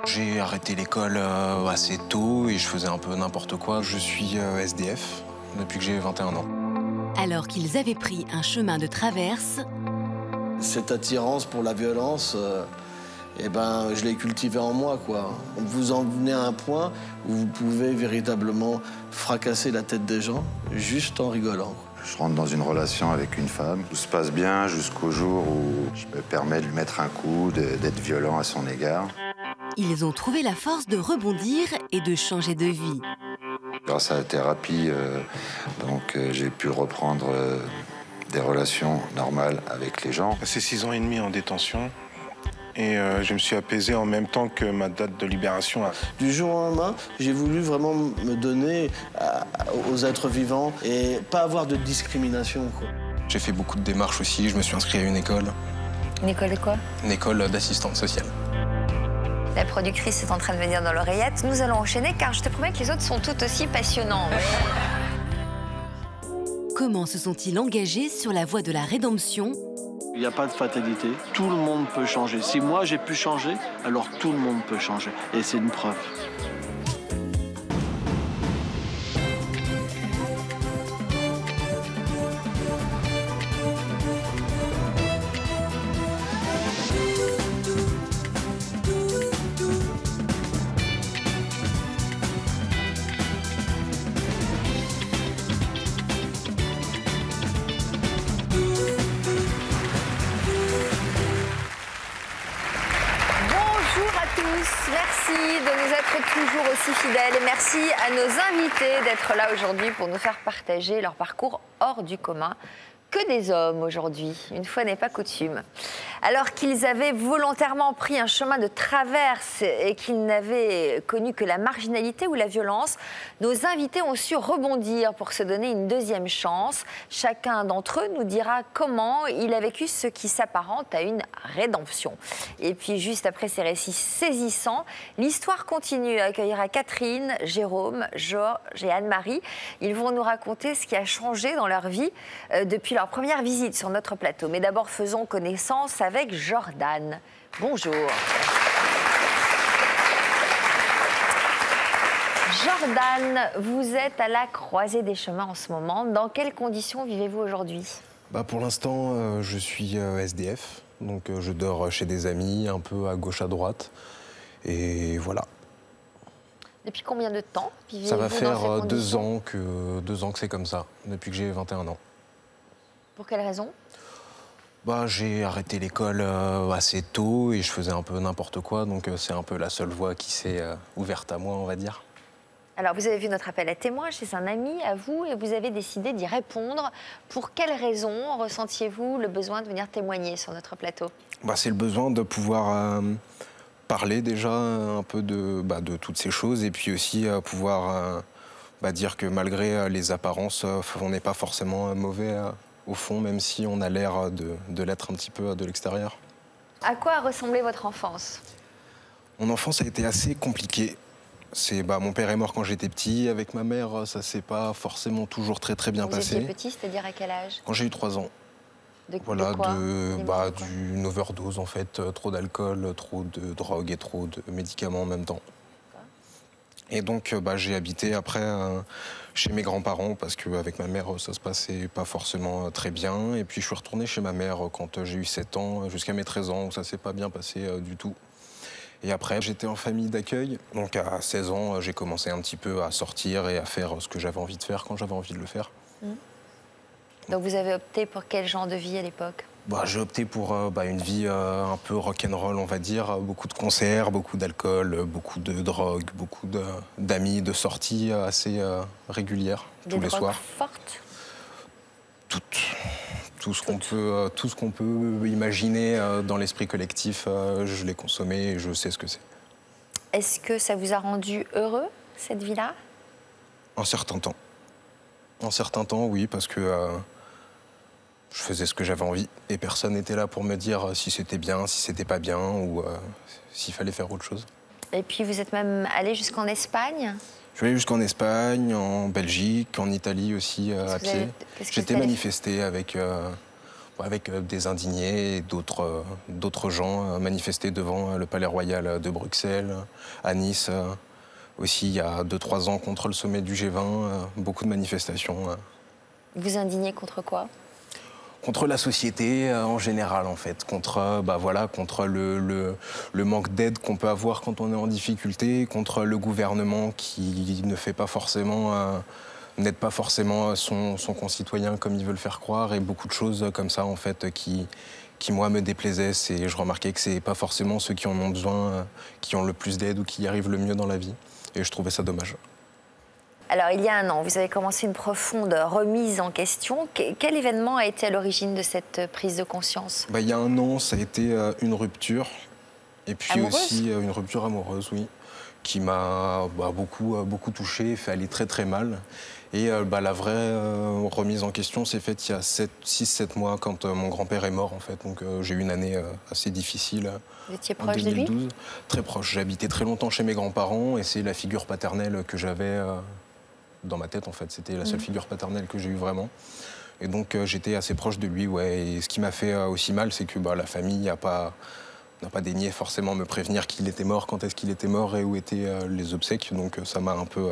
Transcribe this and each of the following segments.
J'ai arrêté l'école assez tôt et je faisais un peu n'importe quoi. Je suis SDF depuis que j'ai 21 ans. Alors qu'ils avaient pris un chemin de traverse, Cette attirance pour la violence, je l'ai cultivée en moi, quoi. Vous en venez à un point où vous pouvez véritablement fracasser la tête des gens juste en rigolant. Je rentre dans une relation avec une femme. Tout se passe bien jusqu'au jour où je me permets de lui mettre un coup, d'être violent à son égard. ils ont trouvé la force de rebondir et de changer de vie. Grâce à la thérapie, j'ai pu reprendre des relations normales avec les gens. Passé 6 ans et demi en détention et je me suis apaisé en même temps que ma date de libération. Du jour au lendemain, j'ai voulu vraiment me donner aux êtres vivants et pas avoir de discrimination, quoi. J'ai fait beaucoup de démarches aussi, je me suis inscrit à une école. Une école de quoi? Une école d'assistante sociale. La productrice est en train de venir dans l'oreillette. Nous allons enchaîner car je te promets que les autres sont tout aussi passionnants. Comment se sont-ils engagés sur la voie de la rédemption? Il n'y a pas de fatalité. Tout le monde peut changer. Si moi j'ai pu changer, alors tout le monde peut changer. Et c'est une preuve. Bonjour à tous, merci de nous être toujours aussi fidèles et merci à nos invités d'être là aujourd'hui pour nous faire partager leur parcours hors du commun. Que des hommes aujourd'hui, une fois n'est pas coutume. Alors qu'ils avaient volontairement pris un chemin de traverse et qu'ils n'avaient connu que la marginalité ou la violence, nos invités ont su rebondir pour se donner une deuxième chance. Chacun d'entre eux nous dira comment il a vécu ce qui s'apparente à une rédemption. Et puis juste après ces récits saisissants, l'histoire continue accueillera Catherine, Jérôme, Georges et Anne-Marie. Ils vont nous raconter ce qui a changé dans leur vie depuis leur première visite sur notre plateau. Mais d'abord, faisons connaissance avec Jordan. Bonjour. Jordan, vous êtes à la croisée des chemins en ce moment. Dans quelles conditions vivez-vous aujourd'hui? Pour l'instant, je suis SDF. Donc je dors chez des amis, un peu à gauche, à droite. Et voilà. Depuis combien de temps vivez-vous Ça va dans ces faire conditions? 2 ans que c'est comme ça, depuis que j'ai 21 ans. Pour quelle raison? J'ai arrêté l'école assez tôt et je faisais un peu n'importe quoi. Donc c'est un peu la seule voie qui s'est ouverte à moi, on va dire. Alors, vous avez vu notre appel à témoins chez un ami à vous et vous avez décidé d'y répondre. Pour quelles raisons ressentiez-vous le besoin de venir témoigner sur notre plateau? C'est le besoin de pouvoir parler déjà un peu de toutes ces choses et puis aussi pouvoir dire que malgré les apparences, on n'est pas forcément mauvais au fond, même si on a l'air de l'être un petit peu de l'extérieur. À quoi a ressemblé votre enfance? Mon enfance a été assez compliquée. Mon père est mort quand j'étais petit. Avec ma mère, ça s'est pas forcément toujours très bien passé. Vous étiez petit, c'est-à-dire à quel âge? Quand j'ai eu 3 ans. De Voilà, quoi? d'une overdose en fait, trop d'alcool, trop de drogue et trop de médicaments en même temps. Et donc j'ai habité après chez mes grands-parents parce qu'avec ma mère ça se passait pas forcément très bien. Et puis je suis retourné chez ma mère quand j'ai eu 7 ans jusqu'à mes 13 ans où ça s'est pas bien passé du tout. Et après j'étais en famille d'accueil. Donc à 16 ans j'ai commencé un petit peu à sortir et à faire ce que j'avais envie de faire quand j'avais envie de le faire. Donc vous avez opté pour quel genre de vie à l'époque? J'ai opté pour une vie un peu rock'n'roll, on va dire. Beaucoup de concerts, beaucoup d'alcool, beaucoup de drogue, beaucoup d'amis, de sorties assez régulières, tous les soirs. Fortes? Tout ce qu'on peut imaginer dans l'esprit collectif, je l'ai consommé et je sais ce que c'est. Est-ce que ça vous a rendu heureux, cette vie-là? Un certain temps. Un certain temps, oui, parce que je faisais ce que j'avais envie et personne n'était là pour me dire si c'était bien, si c'était pas bien ou s'il fallait faire autre chose. Et puis vous êtes même allé jusqu'en Espagne? Je suis allé jusqu'en Espagne, en Belgique, en Italie aussi, à pied. J'étais manifesté avec avec des indignés et d'autres gens manifester devant le Palais Royal de Bruxelles, à Nice. Aussi, il y a 2-3 ans, contre le sommet du G20, beaucoup de manifestations. Vous indignez contre quoi? Contre la société en général, en fait. Contre le manque d'aide qu'on peut avoir quand on est en difficulté, contre le gouvernement qui ne fait pas forcément... n'aide pas forcément son concitoyen comme il veut le faire croire, et beaucoup de choses comme ça, en fait, qui moi, me déplaisaient. Je remarquais que c'est pas forcément ceux qui en ont besoin, qui ont le plus d'aide ou qui y arrivent le mieux dans la vie. Et je trouvais ça dommage. Alors, il y a un an, vous avez commencé une profonde remise en question. Quel événement a été à l'origine de cette prise de conscience? Il y a un an, ça a été une rupture. Et puis amoureuse? Aussi une rupture amoureuse, oui, qui m'a beaucoup touché, fait aller très très mal. Et la vraie remise en question s'est faite il y a 6-7 mois, quand mon grand-père est mort, en fait. Donc j'ai eu une année assez difficile. Vous étiez En proche de 2012, lui? très proche. J'ai habité très longtemps chez mes grands-parents et c'est la figure paternelle que j'avais dans ma tête, en fait. C'était la seule figure paternelle que j'ai eue vraiment. Et donc j'étais assez proche de lui, ouais. Et ce qui m'a fait aussi mal, c'est que la famille n'a pas daigné forcément me prévenir qu'il était mort, quand est-ce qu'il était mort et où étaient les obsèques. Donc ça m'a un peu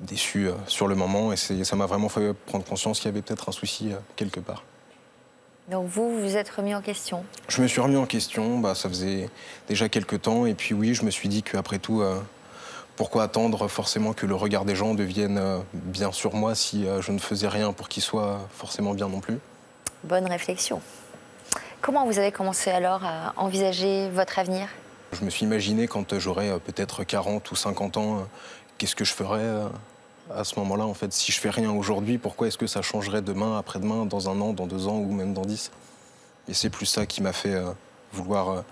déçu sur le moment et ça m'a vraiment fait prendre conscience qu'il y avait peut-être un souci quelque part. Donc vous vous êtes remis en question? Je me suis remis en question, ça faisait déjà quelques temps, et puis oui, je me suis dit qu'après tout, pourquoi attendre forcément que le regard des gens devienne bien sur moi si je ne faisais rien pour qu'il soit forcément bien non plus. Bonne réflexion. Comment vous avez commencé alors à envisager votre avenir? Je me suis imaginé quand j'aurais peut-être 40 ou 50 ans, qu'est-ce que je ferais à ce moment-là, en fait. Si je fais rien aujourd'hui, pourquoi est-ce que ça changerait demain, après-demain, dans 1 an, dans 2 ans ou même dans 10? Et c'est plus ça qui m'a fait vouloir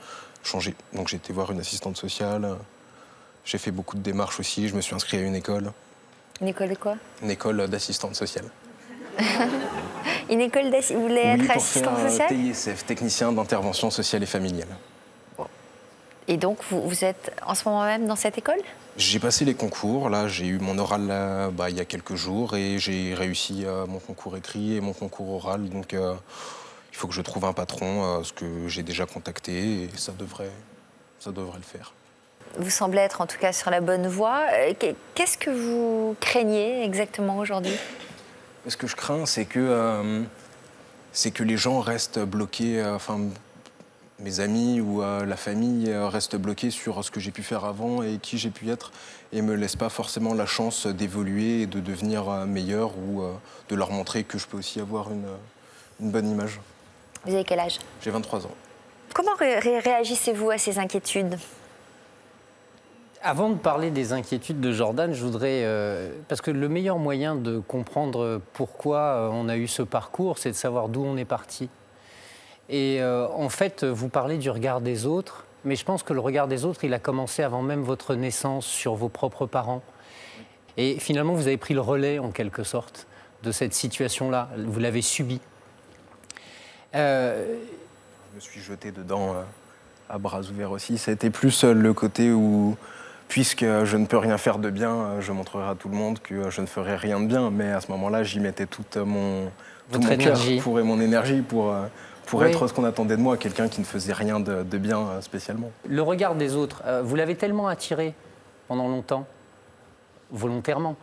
changer. Donc j'ai été voir une assistante sociale, j'ai fait beaucoup de démarches aussi, je me suis inscrit à une école. Une école de quoi? Une école d'assistante sociale. Une école d'assistante? Vous voulez être assistant social? TISF, technicien d'intervention sociale et familiale. Et donc vous êtes en ce moment même dans cette école? J'ai passé les concours, là j'ai eu mon oral il y a quelques jours et j'ai réussi mon concours écrit et mon concours oral. Donc il faut que je trouve un patron, ce que j'ai déjà contacté, et ça devrait le faire. Vous semblez être en tout cas sur la bonne voie. Qu'est-ce que vous craignez exactement aujourd'hui? Ce que je crains, c'est que les gens restent bloqués, mes amis ou la famille restent bloqués sur ce que j'ai pu faire avant et qui j'ai pu être, et me laissent pas forcément la chance d'évoluer et de devenir meilleur, ou de leur montrer que je peux aussi avoir une bonne image. Vous avez quel âge? J'ai 23 ans. Comment réagissez-vous à ces inquiétudes? Avant de parler des inquiétudes de Jordan, je voudrais... parce que le meilleur moyen de comprendre pourquoi on a eu ce parcours, c'est de savoir d'où on est parti. Et en fait, vous parlez du regard des autres, mais je pense que le regard des autres, il a commencé avant même votre naissance, sur vos propres parents. Et finalement, vous avez pris le relais, en quelque sorte, de cette situation-là. Vous l'avez subie. Je me suis jeté dedans à bras ouverts aussi. Ça a été plus le côté où, puisque je ne peux rien faire de bien, je montrerai à tout le monde que je ne ferai rien de bien. Mais à ce moment-là, j'y mettais tout mon cœur et mon énergie pour être ce qu'on attendait de moi, quelqu'un qui ne faisait rien de bien spécialement. Le regard des autres, vous l'avez tellement attiré pendant longtemps, volontairement,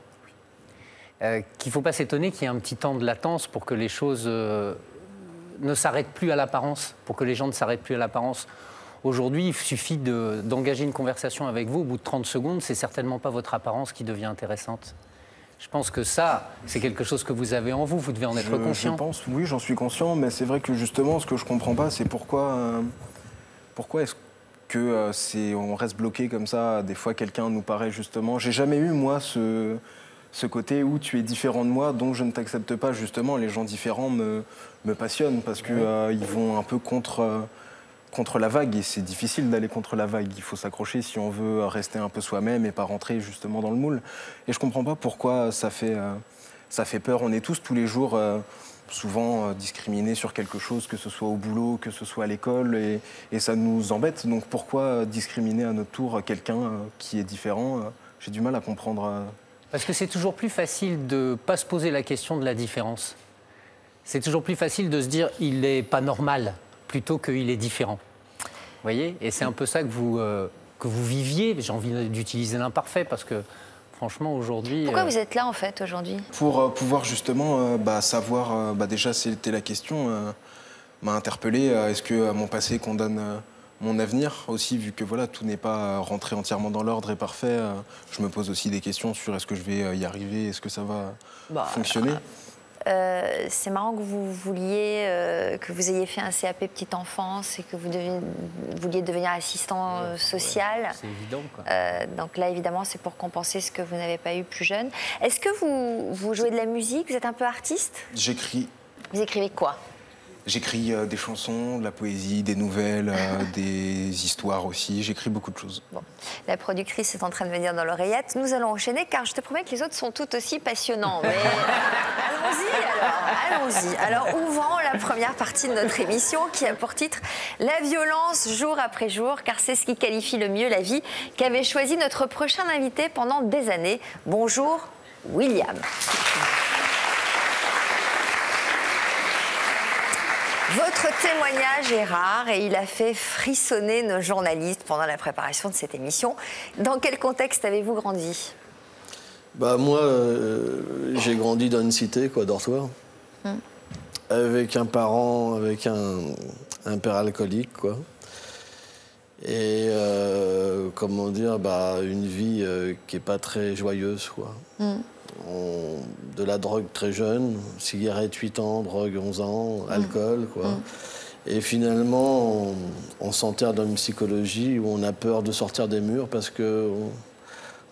qu'il ne faut pas s'étonner qu'il y ait un petit temps de latence pour que les choses ne s'arrêtent plus à l'apparence, pour que les gens ne s'arrêtent plus à l'apparence. Aujourd'hui, il suffit d'engager une conversation avec vous, au bout de 30 secondes, c'est certainement pas votre apparence qui devient intéressante. Je pense que ça, c'est quelque chose que vous avez en vous, vous devez en être conscient. Je pense, oui, j'en suis conscient, mais c'est vrai que justement, ce que je comprends pas, c'est pourquoi est-ce que on reste bloqué comme ça. Des fois, quelqu'un nous paraît justement... J'ai jamais eu, moi, ce côté où tu es différent de moi, donc je ne t'accepte pas. Justement, les gens différents me passionnent parce qu'ils vont un peu contre la vague, et c'est difficile d'aller contre la vague. Il faut s'accrocher si on veut rester un peu soi-même et pas rentrer justement dans le moule. Et je comprends pas pourquoi ça fait peur. On est tous les jours souvent discriminés sur quelque chose, que ce soit au boulot, que ce soit à l'école, et ça nous embête. Donc pourquoi discriminer à notre tour quelqu'un qui est différent? J'ai du mal à comprendre. Parce que c'est toujours plus facile de ne pas se poser la question de la différence. c'est toujours plus facile de se dire il n'est pas normal plutôt qu'il est différent. Vous voyez? Et c'est un peu ça que vous viviez. J'ai envie d'utiliser l'imparfait parce que franchement aujourd'hui... Pourquoi vous êtes là en fait aujourd'hui? Pour pouvoir justement savoir, déjà c'était la question, m'a interpellé, est-ce que mon passé condamne mon avenir aussi, vu que voilà, tout n'est pas rentré entièrement dans l'ordre et parfait. Je me pose aussi des questions sur est-ce que je vais y arriver, est-ce que ça va fonctionner. C'est marrant que vous vouliez, que vous ayez fait un CAP petite enfance et que vous vouliez devenir assistant social. Ouais, c'est évident, quoi. Donc là, évidemment, c'est pour compenser ce que vous n'avez pas eu plus jeune. Est-ce que vous jouez de la musique? Vous êtes un peu artiste? J'écris. Vous écrivez quoi? J'écris des chansons, de la poésie, des nouvelles, des histoires aussi. J'écris beaucoup de choses. Bon. La productrice est en train de venir dans l'oreillette. Nous allons enchaîner car je te promets que les autres sont tout aussi passionnants. Mais allons-y. Alors, ouvrons la première partie de notre émission qui a pour titre « La violence jour après jour » car c'est ce qui qualifie le mieux la vie qu'avait choisi notre prochain invité pendant des années. Bonjour, William. Votre témoignage est rare et il a fait frissonner nos journalistes pendant la préparation de cette émission. Dans quel contexte avez-vous grandi? Moi, j'ai grandi dans une cité, dortoir, avec un parent, avec un père alcoolique, quoi. Et, comment dire, une vie qui n'est pas très joyeuse, quoi. De la drogue très jeune, cigarette 8 ans, drogue 11 ans, alcool, quoi. Et finalement, on s'enterre dans une psychologie où on a peur de sortir des murs parce que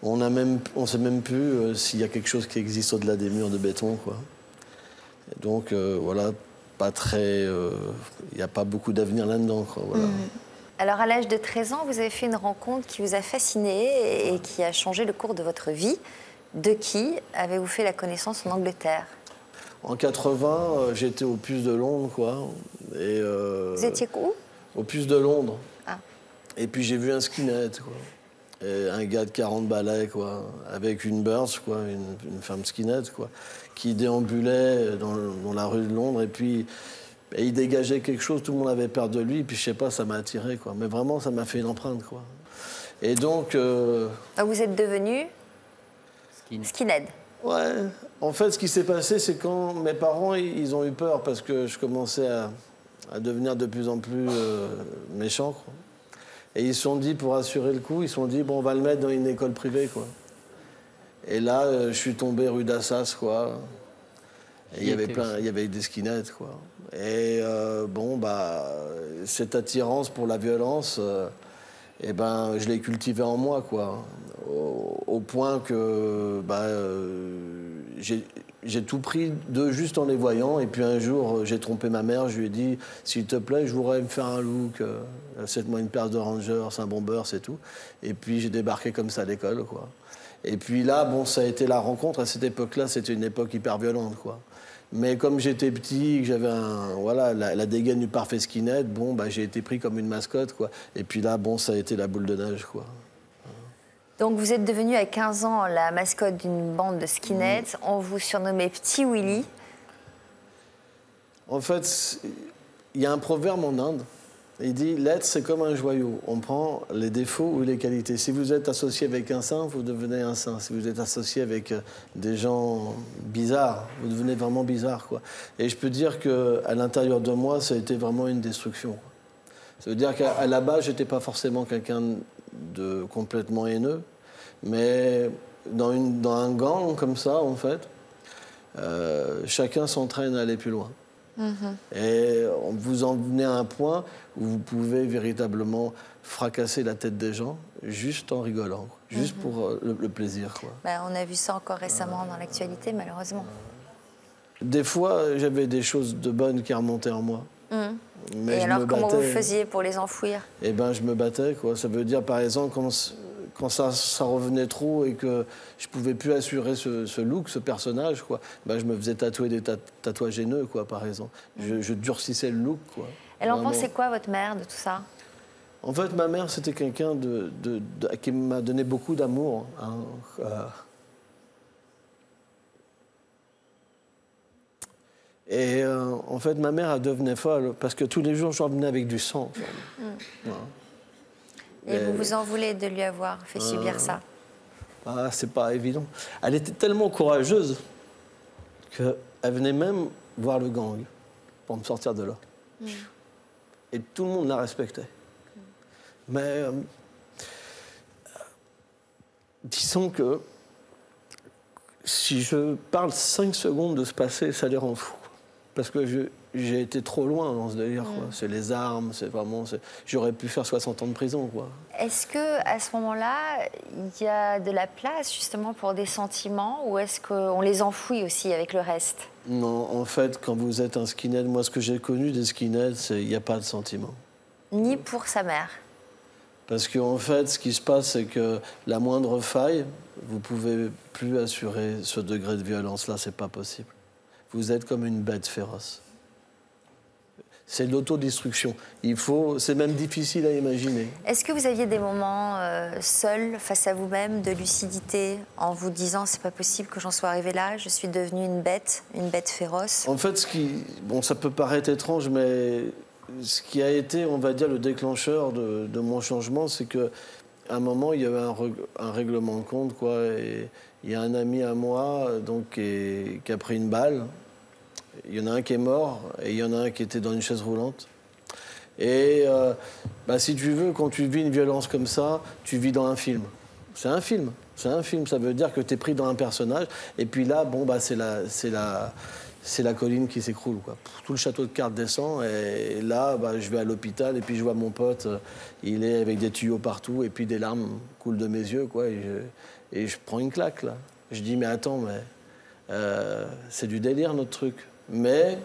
on sait même plus s'il y a quelque chose qui existe au-delà des murs de béton, quoi. Et donc, voilà, pas très... Il n'y a pas beaucoup d'avenir là-dedans, quoi, voilà. Alors, à l'âge de 13 ans, vous avez fait une rencontre qui vous a fasciné et qui a changé le cours de votre vie. De qui avez-vous fait la connaissance en Angleterre? En 80, j'étais au Puce de Londres, quoi. Et, vous étiez où? Au Puce de Londres. Ah. Et puis j'ai vu un skinhead, quoi. Et un gars de 40 balais, quoi, avec une Birch, quoi, une femme skinhead, quoi, qui déambulait dans la rue de Londres. Et puis il dégageait quelque chose, tout le monde avait peur de lui. Et puis je sais pas, ça m'a attiré, quoi. Mais vraiment, ça m'a fait une empreinte, quoi. Et donc... vous êtes devenu skinhead. Ouais. En fait, ce qui s'est passé, c'est quand mes parents, ils ont eu peur parce que je commençais à devenir de plus en plus méchant, quoi. Et ils se sont dit, pour assurer le coup, ils se sont dit, bon, on va le mettre dans une école privée, quoi. Et là, je suis tombé rue d'Assas, quoi. Et il y avait des skinheads, quoi. Et cette attirance pour la violence, je l'ai cultivée en moi, quoi. Au point que j'ai tout pris d'eux juste en les voyant. Et puis un jour, j'ai trompé ma mère. Je lui ai dit, s'il te plaît, je voudrais me faire un look. Achète-moi une paire de Rangers, un bomber, c'est tout. Et puis j'ai débarqué comme ça à l'école, quoi. Et puis là, ça a été la rencontre. À cette époque-là, c'était une époque hyper violente, quoi. Mais comme j'étais petit, que j'avais la dégaine du parfait skinhead, j'ai été pris comme une mascotte, quoi. Et puis là, ça a été la boule de neige, quoi. Donc vous êtes devenu à 15 ans la mascotte d'une bande de skinheads. On vous surnommait Petit Willy. En fait, il y a un proverbe en Inde. Il dit, l'être, c'est comme un joyau. On prend les défauts ou les qualités. Si vous êtes associé avec un saint, vous devenez un saint. Si vous êtes associé avec des gens bizarres, vous devenez vraiment bizarre, quoi. Et je peux dire qu'à l'intérieur de moi, ça a été vraiment une destruction. Ça veut dire qu'à la base, je n'étais pas forcément quelqu'un de complètement haineux, mais dans un gang comme ça, en fait, chacun s'entraîne à aller plus loin. Et vous en venez à un point où vous pouvez véritablement fracasser la tête des gens juste en rigolant, juste pour le plaisir, quoi. On a vu ça encore récemment dans l'actualité, malheureusement. Des fois, j'avais des choses de bonnes qui remontaient en moi. Mais et alors, comment vous faisiez pour les enfouir? Je me battais, quoi. Ça veut dire, par exemple, quand ça revenait trop et que je pouvais plus assurer ce look, ce personnage, quoi, je me faisais tatouer des tatouages haineux, quoi, par exemple. Je durcissais le look, quoi. Elle en pensait quoi, votre mère, de tout ça? En fait, ma mère, c'était quelqu'un qui m'a donné beaucoup d'amour, hein. Et en fait, ma mère, elle devenait folle parce que tous les jours, je revenais avec du sang. Enfin, voilà. Et vous vous en voulez de lui avoir fait subir ça? Ah, c'est pas évident. Elle était tellement courageuse qu'elle venait même voir le gang pour me sortir de là. Et tout le monde la respectait. Mais disons que si je parle 5 secondes de ce passé, ça les rend fous. Parce que j'ai été trop loin dans ce délire. C'est les armes, c'est vraiment... J'aurais pu faire 60 ans de prison, quoi. Est-ce qu'à ce moment-là, il y a de la place justement pour des sentiments ou est-ce qu'on les enfouit aussi avec le reste? Non, en fait, quand vous êtes un skinhead, moi, ce que j'ai connu des skinheads, c'est il n'y a pas de sentiments. Ni pour sa mère? Parce qu'en fait, ce qui se passe, c'est que la moindre faille, vous ne pouvez plus assurer ce degré de violence-là, c'est pas possible. Vous êtes comme une bête féroce. C'est de l'autodestruction. C'est même difficile à imaginer. Est-ce que vous aviez des moments seuls, face à vous-même, de lucidité, en vous disant c'est pas possible que j'en sois arrivé là, je suis devenue une bête féroce? En fait, ça peut paraître étrange, mais ce qui a été, on va dire, le déclencheur de mon changement, c'est qu'à un moment, il y avait un règlement de compte, quoi. Et il y a un ami à moi qui a pris une balle. Il y en a un qui est mort et il y en a un qui était dans une chaise roulante. Et si tu veux, quand tu vis une violence comme ça, tu vis dans un film. C'est un film. C'est un film. Ça veut dire que tu es pris dans un personnage. Et puis là, c'est la colline qui s'écroule, quoi. Tout le château de cartes descend. Et là, je vais à l'hôpital et puis je vois mon pote. Il est avec des tuyaux partout et puis des larmes coulent de mes yeux, quoi. Et je prends une claque, là. Je dis, mais attends, c'est du délire, notre truc. Mais,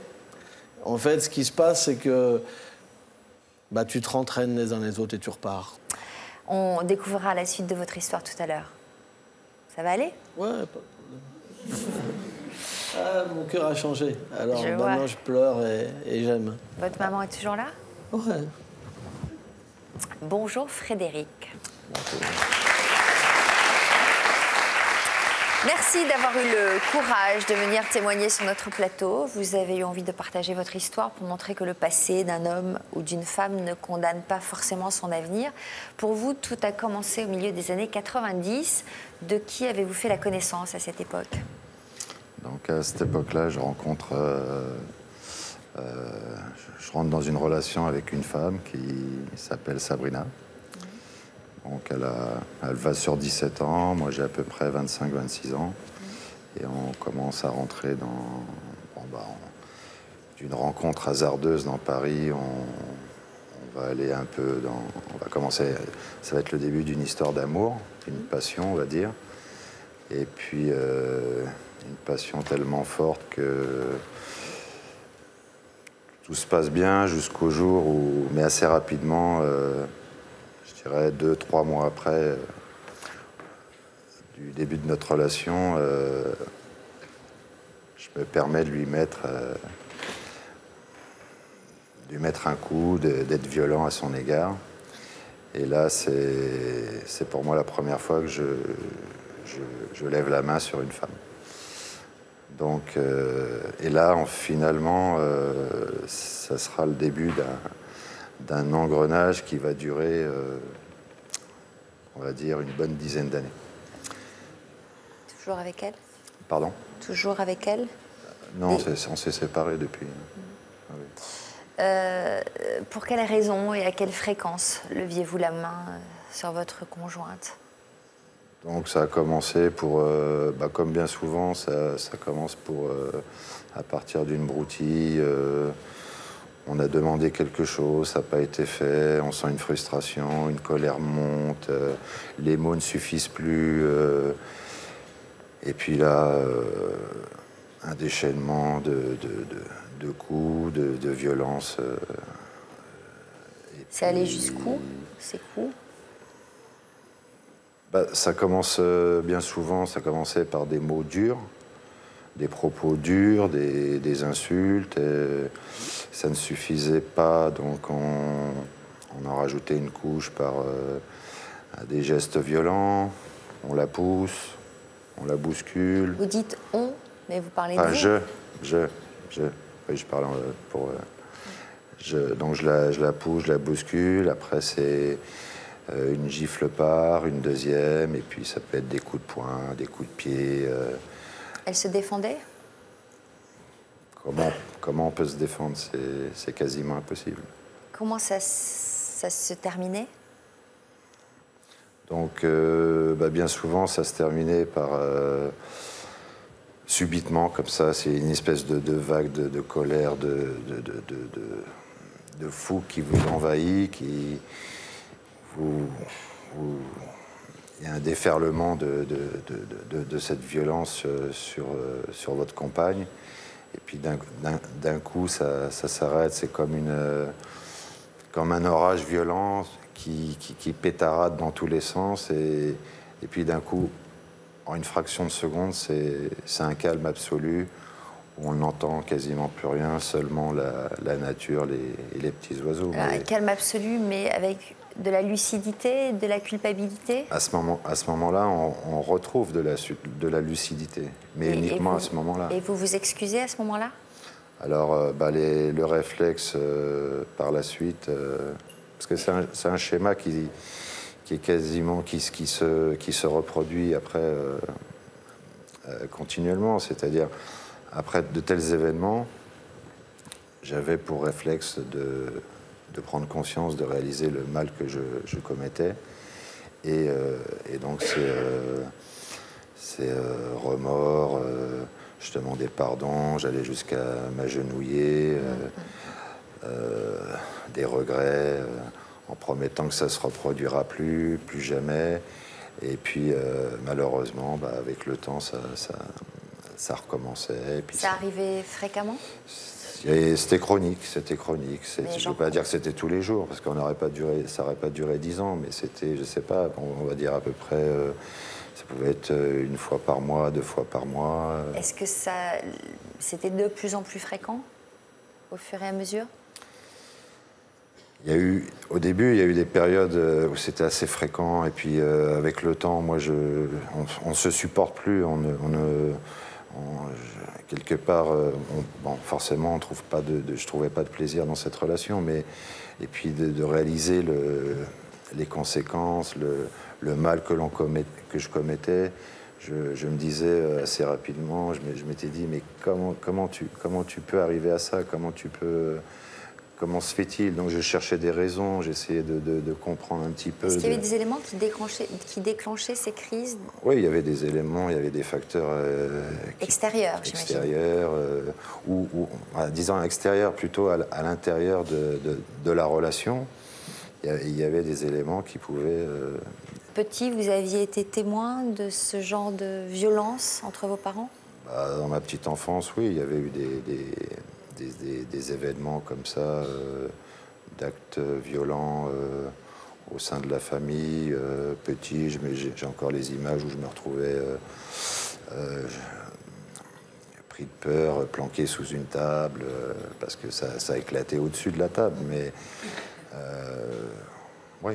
en fait, ce qui se passe, c'est que tu te rentraînes les uns les autres et tu repars. On découvrira la suite de votre histoire tout à l'heure. Ça va aller? Ouais, pas de problème. Mon cœur a changé. Alors maintenant, je pleure et j'aime. Votre maman est toujours là? Ouais. Bonjour Frédéric. Bonjour. Merci d'avoir eu le courage de venir témoigner sur notre plateau. Vous avez eu envie de partager votre histoire pour montrer que le passé d'un homme ou d'une femme ne condamne pas forcément son avenir. Pour vous, tout a commencé au milieu des années 90. De qui avez-vous fait la connaissance à cette époque? Donc à cette époque-là, je rentre dans une relation avec une femme qui s'appelle Sabrina. Donc elle va sur 17 ans, moi j'ai à peu près 25-26 ans. Et on commence à rentrer d'une rencontre hasardeuse dans Paris. On va aller un peu on va commencer, ça va être le début d'une histoire d'amour, une passion on va dire. Et puis une passion tellement forte que tout se passe bien jusqu'au jour où, mais assez rapidement, je dirais 2-3 mois après du début de notre relation, je me permets de lui mettre un coup, d'être violent à son égard. Et là, c'est pour moi la première fois que je lève la main sur une femme. Donc, et là, finalement, ça sera le début d'un engrenage qui va durer, on va dire, une bonne dizaine d'années. Toujours avec elle? Pardon? Toujours avec elle? Non, on s'est séparés depuis. Ah oui. Pour quelles raisons et à quelle fréquence leviez-vous la main sur votre conjointe? Donc ça a commencé comme bien souvent, ça commence à partir d'une broutille. On a demandé quelque chose, ça n'a pas été fait, on sent une frustration, une colère monte, les mots ne suffisent plus. Et puis là, un déchaînement de coups, de violence. C'est allé jusqu'où, ces coups? Ça commence bien souvent, ça commençait par des mots durs, des propos durs, des insultes. Et ça ne suffisait pas, donc on en rajoutait une couche par des gestes violents. On la pousse, on la bouscule. Vous dites « on », mais vous parlez de vous. Oui, je parle pour... donc je la pousse, je la bouscule. Après, c'est une gifle part, une deuxième, et puis ça peut être des coups de poing, des coups de pied. Elle se défendait? Comment on peut se défendre? C'est quasiment impossible. Comment ça se terminait? Donc, bien souvent, ça se terminait par... subitement, comme ça, c'est une espèce de vague de colère, de fou qui vous envahit, il y a un déferlement de cette violence sur votre compagne. Et puis d'un coup, ça s'arrête. C'est comme un orage violent qui pétarade dans tous les sens. Et puis d'un coup, en une fraction de seconde, c'est un calme absolu où on n'entend quasiment plus rien, seulement la nature et les petits oiseaux. Un calme absolu, mais avec de la lucidité, de la culpabilité? À ce moment-là, on retrouve de la lucidité, mais uniquement à ce moment-là. Et vous vous excusez à ce moment-là? Alors, le réflexe par la suite, parce que c'est un schéma qui est quasiment, qui se reproduit après continuellement. C'est-à-dire, après de tels événements, j'avais pour réflexe de prendre conscience, de réaliser le mal que je commettais. Et donc, c'est remords, je demandais pardon, j'allais jusqu'à m'agenouiller, des regrets, en promettant que ça ne se reproduira plus jamais. Et puis, malheureusement, avec le temps, ça recommençait. Et puis ça arrivait fréquemment? C'était chronique. Je ne veux pas dire que c'était tous les jours, parce qu'on n'aurait pas duré, ça n'aurait pas duré 10 ans, mais c'était, je ne sais pas, on va dire à peu près, ça pouvait être une fois par mois, 2 fois par mois. Est-ce que c'était de plus en plus fréquent, au fur et à mesure? Au début, il y a eu des périodes où c'était assez fréquent, et puis avec le temps, moi, on ne se supporte plus, quelque part, forcément, je trouvais pas de plaisir dans cette relation, et puis de réaliser les conséquences, le mal que je commettais, je me disais assez rapidement, je m'étais dit, mais comment tu peux arriver à ça? Comment se fait-il? Donc je cherchais des raisons, j'essayais de comprendre un petit peu. Est-ce qu'il y avait des éléments qui déclenchaient ces crises? Oui, il y avait des éléments, il y avait des facteurs extérieurs, disons extérieurs plutôt à l'intérieur de la relation. Il y avait des éléments qui pouvaient... Petit, vous aviez été témoin de ce genre de violence entre vos parents? Dans ma petite enfance, oui, il y avait eu des événements comme ça, d'actes violents au sein de la famille. Petit, j'ai encore les images où je me retrouvais pris de peur, planqué sous une table, parce que ça éclatait au-dessus de la table. Mais oui.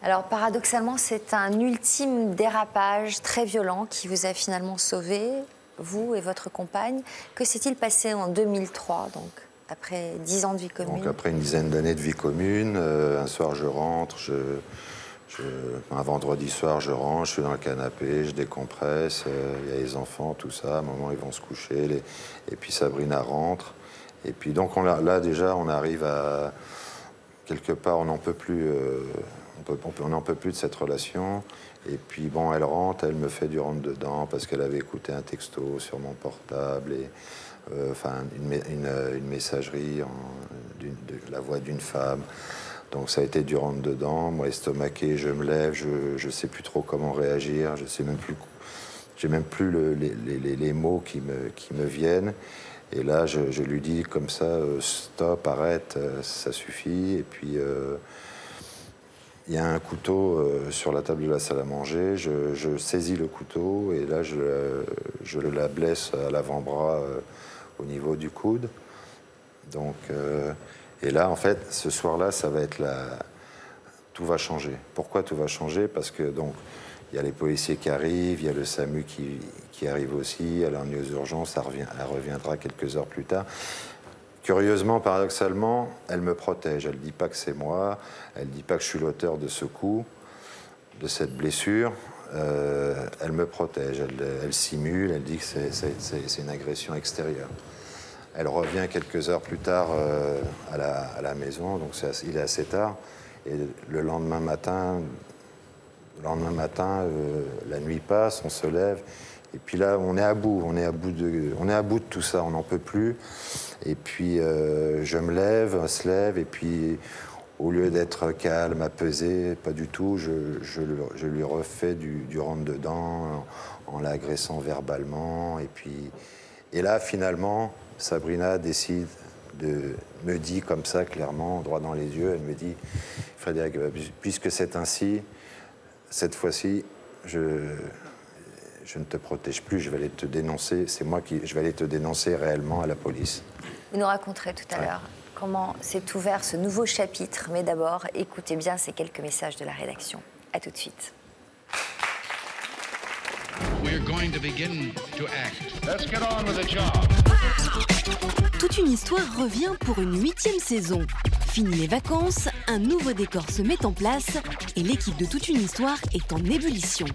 Alors, paradoxalement, c'est un ultime dérapage très violent qui vous a finalement sauvé, vous et votre compagne. Que s'est-il passé en 2003, donc, après 10 ans de vie commune? Donc, après une dizaine d'années de vie commune, un soir, je rentre, un vendredi soir, je rentre, je suis dans le canapé, je décompresse, il y a les enfants, tout ça, à un moment, ils vont se coucher, et puis Sabrina rentre. Et puis, donc, là, déjà, on arrive à... Quelque part, on n'en peut plus... on n'en peut plus de cette relation. Et puis, bon, elle rentre, elle me fait du rentre-dedans parce qu'elle avait écouté un texto sur mon portable, et une messagerie de la voix d'une femme. Donc, ça a été du rentre-dedans. Moi, estomaqué, je me lève, je ne sais plus trop comment réagir. Je sais même plus... J'ai même plus les mots qui me viennent. Et là, je lui dis comme ça, stop, arrête, ça suffit. Et puis... il y a un couteau sur la table de la salle à manger, je saisis le couteau et là je la blesse à l'avant-bras au niveau du coude. Donc, et là, en fait, ce soir-là, ça va être tout va changer. Pourquoi tout va changer? Parce que donc, Il y a les policiers qui arrivent, il y a le SAMU qui arrive aussi. Elle est aux urgences, elle reviendra quelques heures plus tard. Curieusement, paradoxalement, elle me protège. Elle ne dit pas que c'est moi, elle ne dit pas que je suis l'auteur de ce coup, de cette blessure. Elle me protège, elle simule, elle dit que c'est une agression extérieure. Elle revient quelques heures plus tard à la maison, donc il est assez tard. Et le lendemain matin, la nuit passe, on se lève. Et puis là, on est à bout de tout ça, on n'en peut plus. Et puis, je me lève, on se lève, et puis, au lieu d'être calme, apaisé, pas du tout, je lui refais du rentre-dedans en l'agressant verbalement. Et là, finalement, Sabrina décide me dit comme ça, clairement, droit dans les yeux, elle me dit, Frédéric, puisque c'est ainsi, cette fois-ci, je ne te protège plus, je vais aller te dénoncer, je vais aller te dénoncer réellement à la police. Vous nous raconterez tout à l'heure comment s'est ouvert ce nouveau chapitre, mais d'abord, écoutez bien ces quelques messages de la rédaction. À tout de suite. We're going to begin to act. Let's get on with the job. Toute une histoire revient pour une 8e saison. Fini les vacances, un nouveau décor se met en place et l'équipe de Toute une histoire est en ébullition.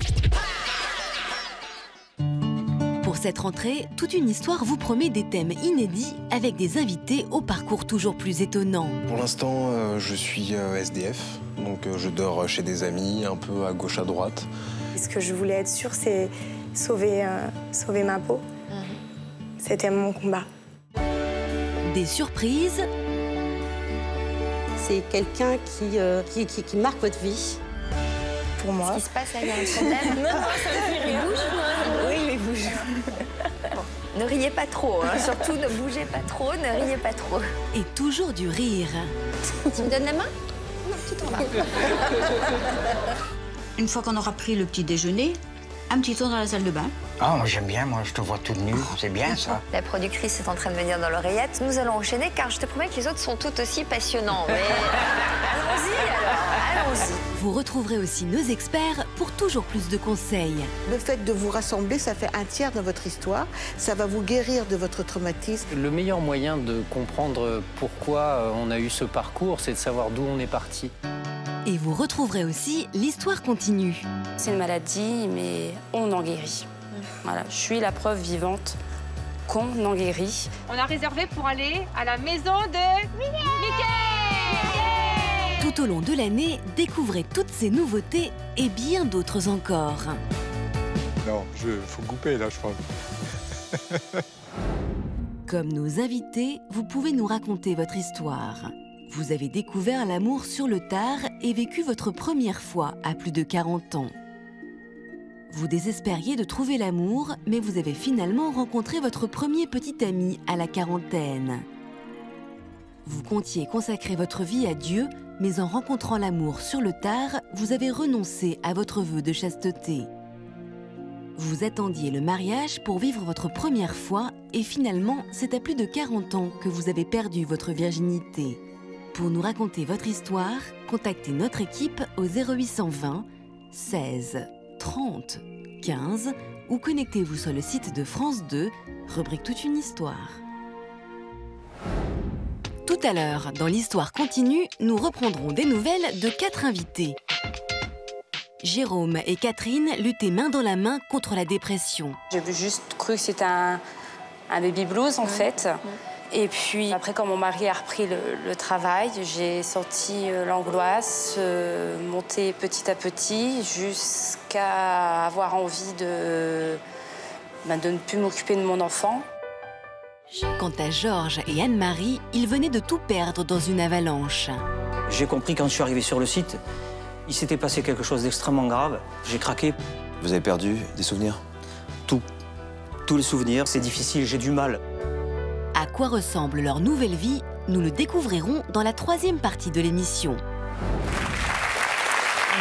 Pour cette rentrée, Toute une histoire vous promet des thèmes inédits avec des invités au parcours toujours plus étonnant. Pour l'instant, je suis SDF, donc je dors chez des amis, un peu à gauche, à droite. Ce que je voulais être sûre, c'est sauver ma peau. C'était mon combat. Des surprises. C'est quelqu'un qui marque votre vie. Pour moi. Qu'est-ce qui se passe là? Il y a un problème? Non, ça me fait rien. Il bouge? Oui, il bouge. Ne riez pas trop, hein. Surtout ne bougez pas trop, ne riez pas trop. Et toujours du rire. Tu me donnes la main? Non, tout en bas. Une fois qu'on aura pris le petit déjeuner, un petit tour dans la salle de bain. Ah, moi j'aime bien, moi je te vois toute nue, c'est bien ça. La productrice est en train de me dire dans l'oreillette. Nous allons enchaîner car je te promets que les autres sont tout aussi passionnants. Mais allons-y alors, allons-y. Vous retrouverez aussi nos experts pour toujours plus de conseils. Le fait de vous rassembler, ça fait un tiers de votre histoire. Ça va vous guérir de votre traumatisme. Le meilleur moyen de comprendre pourquoi on a eu ce parcours, c'est de savoir d'où on est parti. Et vous retrouverez aussi l'histoire continue. C'est une maladie, mais on en guérit. Voilà, je suis la preuve vivante qu'on en guérit. On a réservé pour aller à la maison de Mickey. Tout au long de l'année, découvrez toutes ces nouveautés et bien d'autres encore. Non, faut couper là, je pense. Comme nos invités, vous pouvez nous raconter votre histoire. Vous avez découvert l'amour sur le tard et vécu votre première fois à plus de 40 ans. Vous désespériez de trouver l'amour, mais vous avez finalement rencontré votre premier petit ami à la quarantaine. Vous comptiez consacrer votre vie à Dieu, mais en rencontrant l'amour sur le tard, vous avez renoncé à votre vœu de chasteté. Vous attendiez le mariage pour vivre votre première fois et finalement, c'est à plus de 40 ans que vous avez perdu votre virginité. Pour nous raconter votre histoire, contactez notre équipe au 0820 16 30 15 ou connectez-vous sur le site de France 2, rubrique Toute une histoire. Tout à l'heure, dans l'histoire continue, nous reprendrons des nouvelles de 4 invités. Jérôme et Catherine luttaient main dans la main contre la dépression. J'ai juste cru que c'était un baby blues en fait. Et puis après, quand mon mari a repris le travail, j'ai senti l'angoisse monter petit à petit jusqu'à avoir envie de ne plus m'occuper de mon enfant. Quant à Georges et Anne-Marie, ils venaient de tout perdre dans une avalanche. J'ai compris quand je suis arrivé sur le site, il s'était passé quelque chose d'extrêmement grave. J'ai craqué. Vous avez perdu des souvenirs? Tout. Tous les souvenirs, c'est difficile, j'ai du mal. À quoi ressemble leur nouvelle vie? Nous le découvrirons dans la 3e partie de l'émission.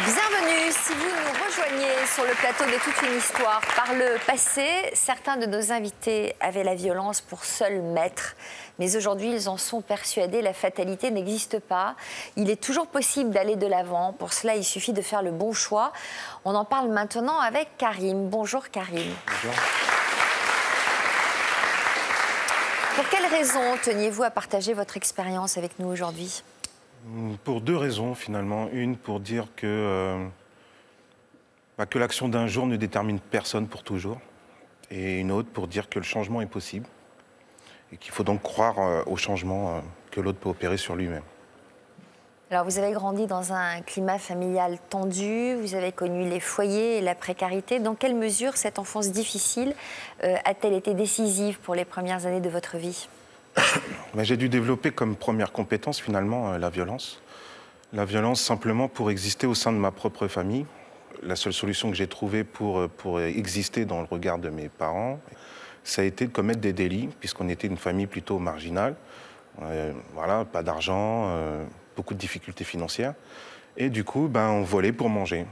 Bienvenue, si vous nous rejoignez sur le plateau de Toute une histoire. Par le passé, certains de nos invités avaient la violence pour seul maître. Mais aujourd'hui, ils en sont persuadés, la fatalité n'existe pas. Il est toujours possible d'aller de l'avant. Pour cela, il suffit de faire le bon choix. On en parle maintenant avec Karim. Bonjour Karim. Bonjour. Pour quelles raisons teniez-vous à partager votre expérience avec nous aujourd'hui ? Pour deux raisons, finalement. Une, pour dire que l'action d'un jour ne détermine personne pour toujours. Et une autre, pour dire que le changement est possible. Et qu'il faut donc croire au changement que l'autre peut opérer sur lui-même. Alors, vous avez grandi dans un climat familial tendu, vous avez connu les foyers et la précarité. Dans quelle mesure cette enfance difficile a-t-elle été décisive pour les premières années de votre vie ? J'ai dû développer comme première compétence, finalement, la violence. La violence simplement pour exister au sein de ma propre famille. La seule solution que j'ai trouvée pour exister dans le regard de mes parents, ça a été de commettre des délits, puisqu'on était une famille plutôt marginale. Voilà, pas d'argent, beaucoup de difficultés financières. Et du coup, on volait pour manger.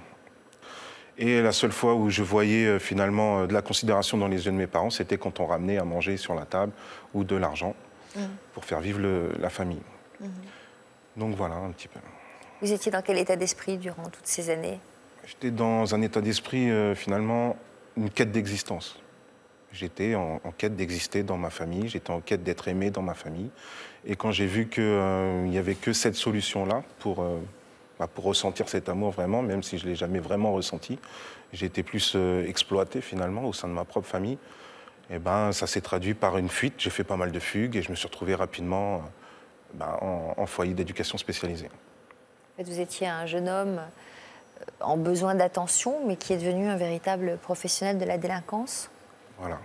Et la seule fois où je voyais finalement de la considération dans les yeux de mes parents, c'était quand on ramenait à manger sur la table ou de l'argent pour faire vivre la famille. Donc voilà, un petit peu. Vous étiez dans quel état d'esprit durant toutes ces années ? J'étais dans un état d'esprit, finalement, une quête d'existence. J'étais en quête d'exister dans ma famille, j'étais en quête d'être aimé dans ma famille. Et quand j'ai vu qu'il n'y avait que cette solution-là pour ressentir cet amour vraiment, même si je ne l'ai jamais vraiment ressenti, j'ai été plus exploité finalement au sein de ma propre famille. Et ça s'est traduit par une fuite. J'ai fait pas mal de fugues et je me suis retrouvé rapidement en foyer d'éducation spécialisée. En fait, vous étiez un jeune homme en besoin d'attention, mais qui est devenu un véritable professionnel de la délinquance. Voilà.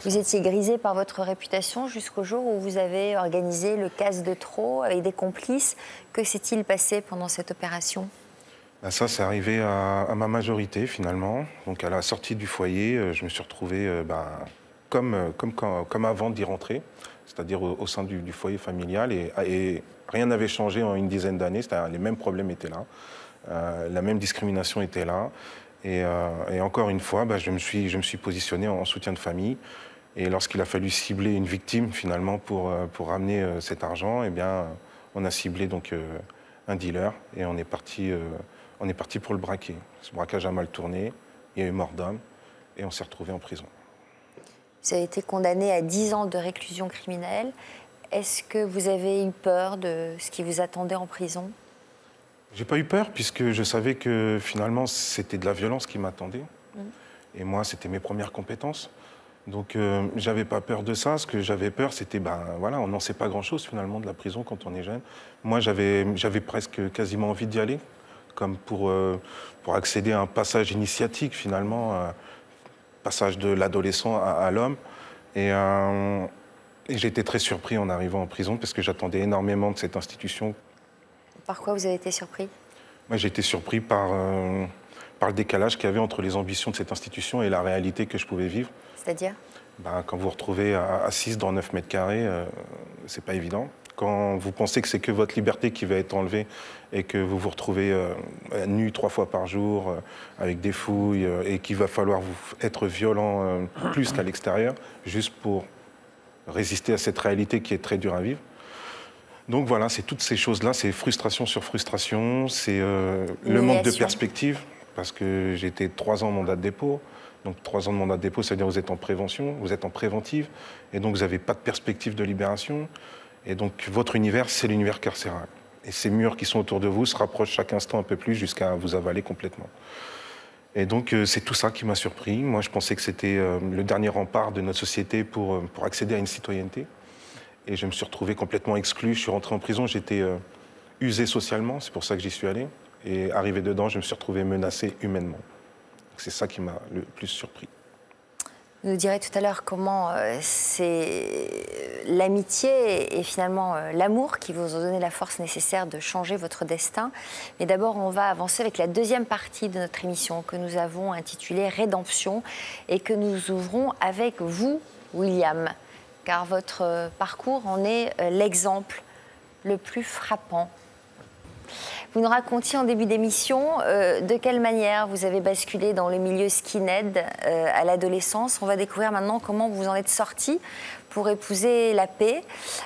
Vous étiez grisé par votre réputation jusqu'au jour où vous avez organisé le casse de trop avec des complices. Que s'est-il passé pendant cette opération ? Ça, c'est arrivé à ma majorité, finalement. Donc, à la sortie du foyer, je me suis retrouvé comme avant d'y rentrer, c'est-à-dire au sein du foyer familial. Et rien n'avait changé en une dizaine d'années, c'est-à-dire les mêmes problèmes étaient là, la même discrimination était là. Et encore une fois, je me suis positionné en soutien de famille. Et lorsqu'il a fallu cibler une victime, finalement, pour ramener cet argent, on a ciblé donc, un dealer et on est parti pour le braquer. Ce braquage a mal tourné, il y a eu mort d'homme et on s'est retrouvé en prison. Vous avez été condamné à 10 ans de réclusion criminelle. Est-ce que vous avez eu peur de ce qui vous attendait en prison ? J'ai pas eu peur puisque je savais que finalement c'était de la violence qui m'attendait. Et moi, c'était mes premières compétences. Donc j'avais pas peur de ça. Ce que j'avais peur, c'était, on n'en sait pas grand-chose finalement de la prison quand on est jeune. Moi, j'avais presque quasiment envie d'y aller, comme pour accéder à un passage initiatique finalement, passage de l'adolescent à l'homme. Et j'ai été très surpris en arrivant en prison parce que j'attendais énormément de cette institution. Par quoi vous avez été surpris ? Moi, j'ai été surpris par le décalage qu'il y avait entre les ambitions de cette institution et la réalité que je pouvais vivre. C'est-à-dire ? Quand vous vous retrouvez assise dans 9 mètres carrés, c'est pas évident. Quand vous pensez que c'est que votre liberté qui va être enlevée et que vous vous retrouvez nu 3 fois par jour, avec des fouilles, et qu'il va falloir être violent plus qu'à l'extérieur, juste pour résister à cette réalité qui est très dure à vivre. Donc voilà, c'est toutes ces choses-là, c'est frustration sur frustration, c'est le manque de perspective, parce que j'ai été 3 ans en mandat de dépôt. Donc 3 ans de mandat de dépôt, c'est-à-dire que vous êtes en prévention, vous êtes en préventive, et donc vous n'avez pas de perspective de libération. Et donc votre univers, c'est l'univers carcéral. Et ces murs qui sont autour de vous se rapprochent chaque instant un peu plus jusqu'à vous avaler complètement. Et donc c'est tout ça qui m'a surpris. Moi, je pensais que c'était le dernier rempart de notre société pour accéder à une citoyenneté. Et je me suis retrouvé complètement exclu. Je suis rentré en prison, j'étais usé socialement, c'est pour ça que j'y suis allé. Et arrivé dedans, je me suis retrouvé menacé humainement. C'est ça qui m'a le plus surpris. Vous nous direz tout à l'heure comment c'est l'amitié et finalement l'amour qui vous ont donné la force nécessaire de changer votre destin. Mais d'abord, on va avancer avec la deuxième partie de notre émission que nous avons intitulée Rédemption et que nous ouvrons avec vous, William. Car votre parcours en est l'exemple le plus frappant. Vous nous racontiez en début d'émission de quelle manière vous avez basculé dans le milieu skinhead à l'adolescence. On va découvrir maintenant comment vous en êtes sorti pour épouser la paix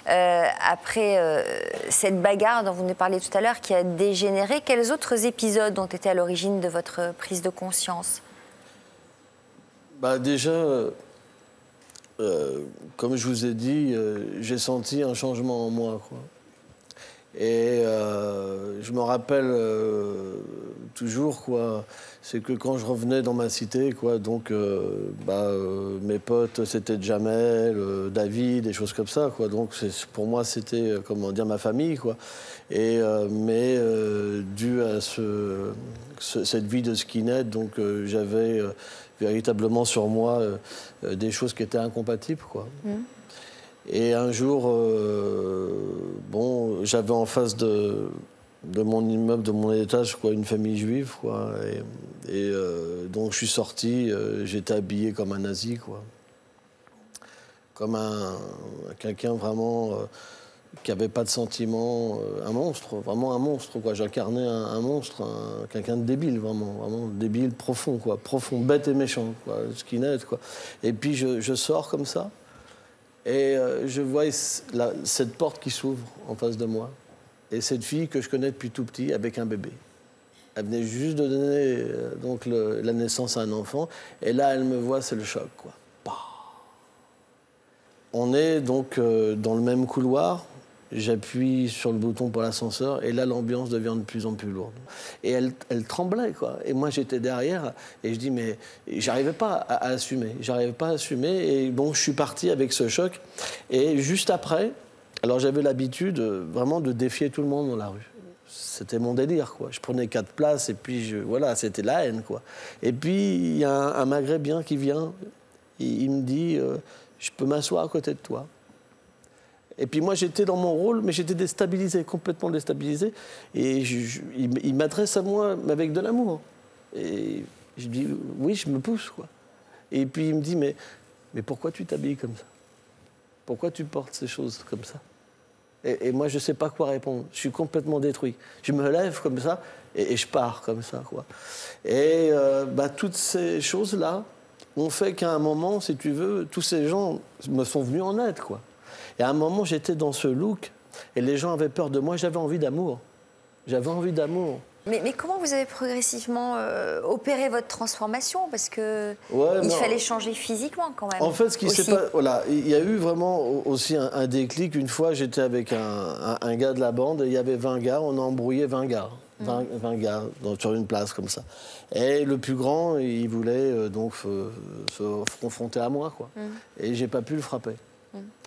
après cette bagarre dont vous nous parliez tout à l'heure qui a dégénéré. Quels autres épisodes ont été à l'origine de votre prise de conscience? Bah déjà, comme je vous ai dit, j'ai senti un changement en moi, quoi. Et je me rappelle toujours, quoi, c'est que quand je revenais dans ma cité, quoi, donc mes potes, c'était Jamel, David, des choses comme ça, quoi. Donc pour moi, c'était, comment dire, ma famille, quoi. Et mais dû à cette vie de skinhead, donc j'avais véritablement sur moi des choses qui étaient incompatibles, quoi. Et un jour, j'avais en face de mon immeuble, de mon étage, quoi, une famille juive, quoi. Et donc je suis sorti, j'étais habillé comme un nazi, quoi. Comme quelqu'un vraiment qui n'avait pas de sentiments, un monstre, vraiment un monstre, quoi. J'incarnais un monstre, quelqu'un de débile, vraiment débile, profond, quoi. Profond, bête et méchant, quoi, skinhead, quoi. Et puis je sors comme ça. Et je vois cette porte qui s'ouvre en face de moi. Et cette fille que je connais depuis tout petit avec un bébé. Elle venait juste de donner la naissance à un enfant. Et là, elle me voit, c'est le choc, quoi. Bah. On est donc dans le même couloir. J'appuie sur le bouton pour l'ascenseur. Et là, l'ambiance devient de plus en plus lourde. Et elle tremblait, quoi. Et moi, j'étais derrière. Et je dis, mais j'arrivais pas à assumer. J'arrivais pas à assumer. Et bon, je suis parti avec ce choc. Et juste après, alors j'avais l'habitude vraiment de défier tout le monde dans la rue. C'était mon délire, quoi. Je prenais 4 places et puis voilà, c'était la haine, quoi. Et puis, il y a un maghrébin qui vient. Il me dit, je peux m'asseoir à côté de toi. Et puis moi, j'étais dans mon rôle, mais j'étais déstabilisé, complètement déstabilisé. Et il m'adresse à moi avec de l'amour. Et je dis, oui, je me pousse, quoi. Et puis il me dit, mais pourquoi tu t'habilles comme ça? Pourquoi tu portes ces choses comme ça? Et moi, je ne sais pas quoi répondre. Je suis complètement détruit. Je me lève comme ça et je pars comme ça, quoi. Et toutes ces choses-là ont fait qu'à un moment, si tu veux, tous ces gens me sont venus en aide, quoi. Et à un moment, j'étais dans ce look et les gens avaient peur de moi. J'avais envie d'amour. J'avais envie d'amour. Mais comment vous avez progressivement opéré votre transformation? Parce qu'il fallait changer physiquement quand même. En fait, ce qui s'est passé, voilà, il y a eu vraiment aussi un déclic. Une fois, j'étais avec un gars de la bande et il y avait 20 gars. On a embrouillé 20 gars. 20 gars sur une place comme ça. Et le plus grand, il voulait se confronter à moi, quoi. Et j'ai pas pu le frapper.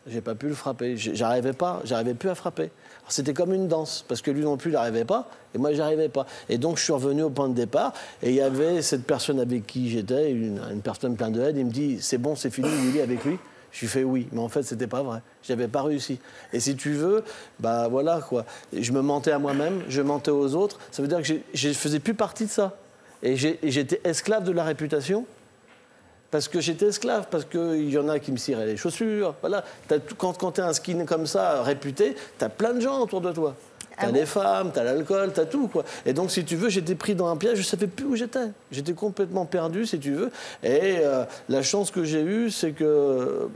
J'ai pas pu le frapper. J'arrivais plus à frapper. C'était comme une danse, parce que lui non plus, il n'arrivait pas, et moi, j'arrivais pas. Et donc, je suis revenu au point de départ, et il y avait cette personne avec qui j'étais, une personne pleine de haine, il me dit, c'est bon, c'est fini, Willy, avec lui. Je lui fais oui, mais en fait, c'était pas vrai. J'avais pas réussi. Et si tu veux, voilà, quoi. Je me mentais à moi-même, je mentais aux autres. Ça veut dire que je faisais plus partie de ça. Et j'étais esclave de la réputation. Parce que j'étais esclave, parce qu'il y en a qui me ciraient les chaussures. Voilà. Quand tu es un skin comme ça, réputé, tu as plein de gens autour de toi. Tu as les femmes, tu as l'alcool, tu as tout, quoi. Et donc, si tu veux, j'étais pris dans un piège, je ne savais plus où j'étais. J'étais complètement perdu, si tu veux. Et la chance que j'ai eue, c'est que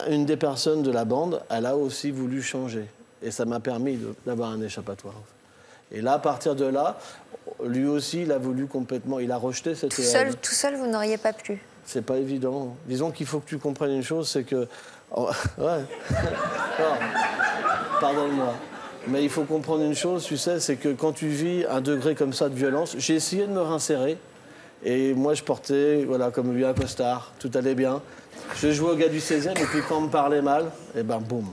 une des personnes de la bande, elle a aussi voulu changer. Et ça m'a permis d'avoir un échappatoire. Et là, à partir de là, lui aussi, il a voulu complètement... Il a rejeté cette... Tout seul, vous n'auriez pas pu. C'est pas évident. Disons qu'il faut que tu comprennes une chose, c'est que... ouais. Pardonne-moi. Mais il faut comprendre une chose, tu sais, c'est que quand tu vis un degré comme ça de violence... J'ai essayé de me réinsérer. Et moi, je portais, voilà, comme lui, un costard. Tout allait bien. Je jouais au gars du 16e, et puis quand on me parlait mal, et ben boum.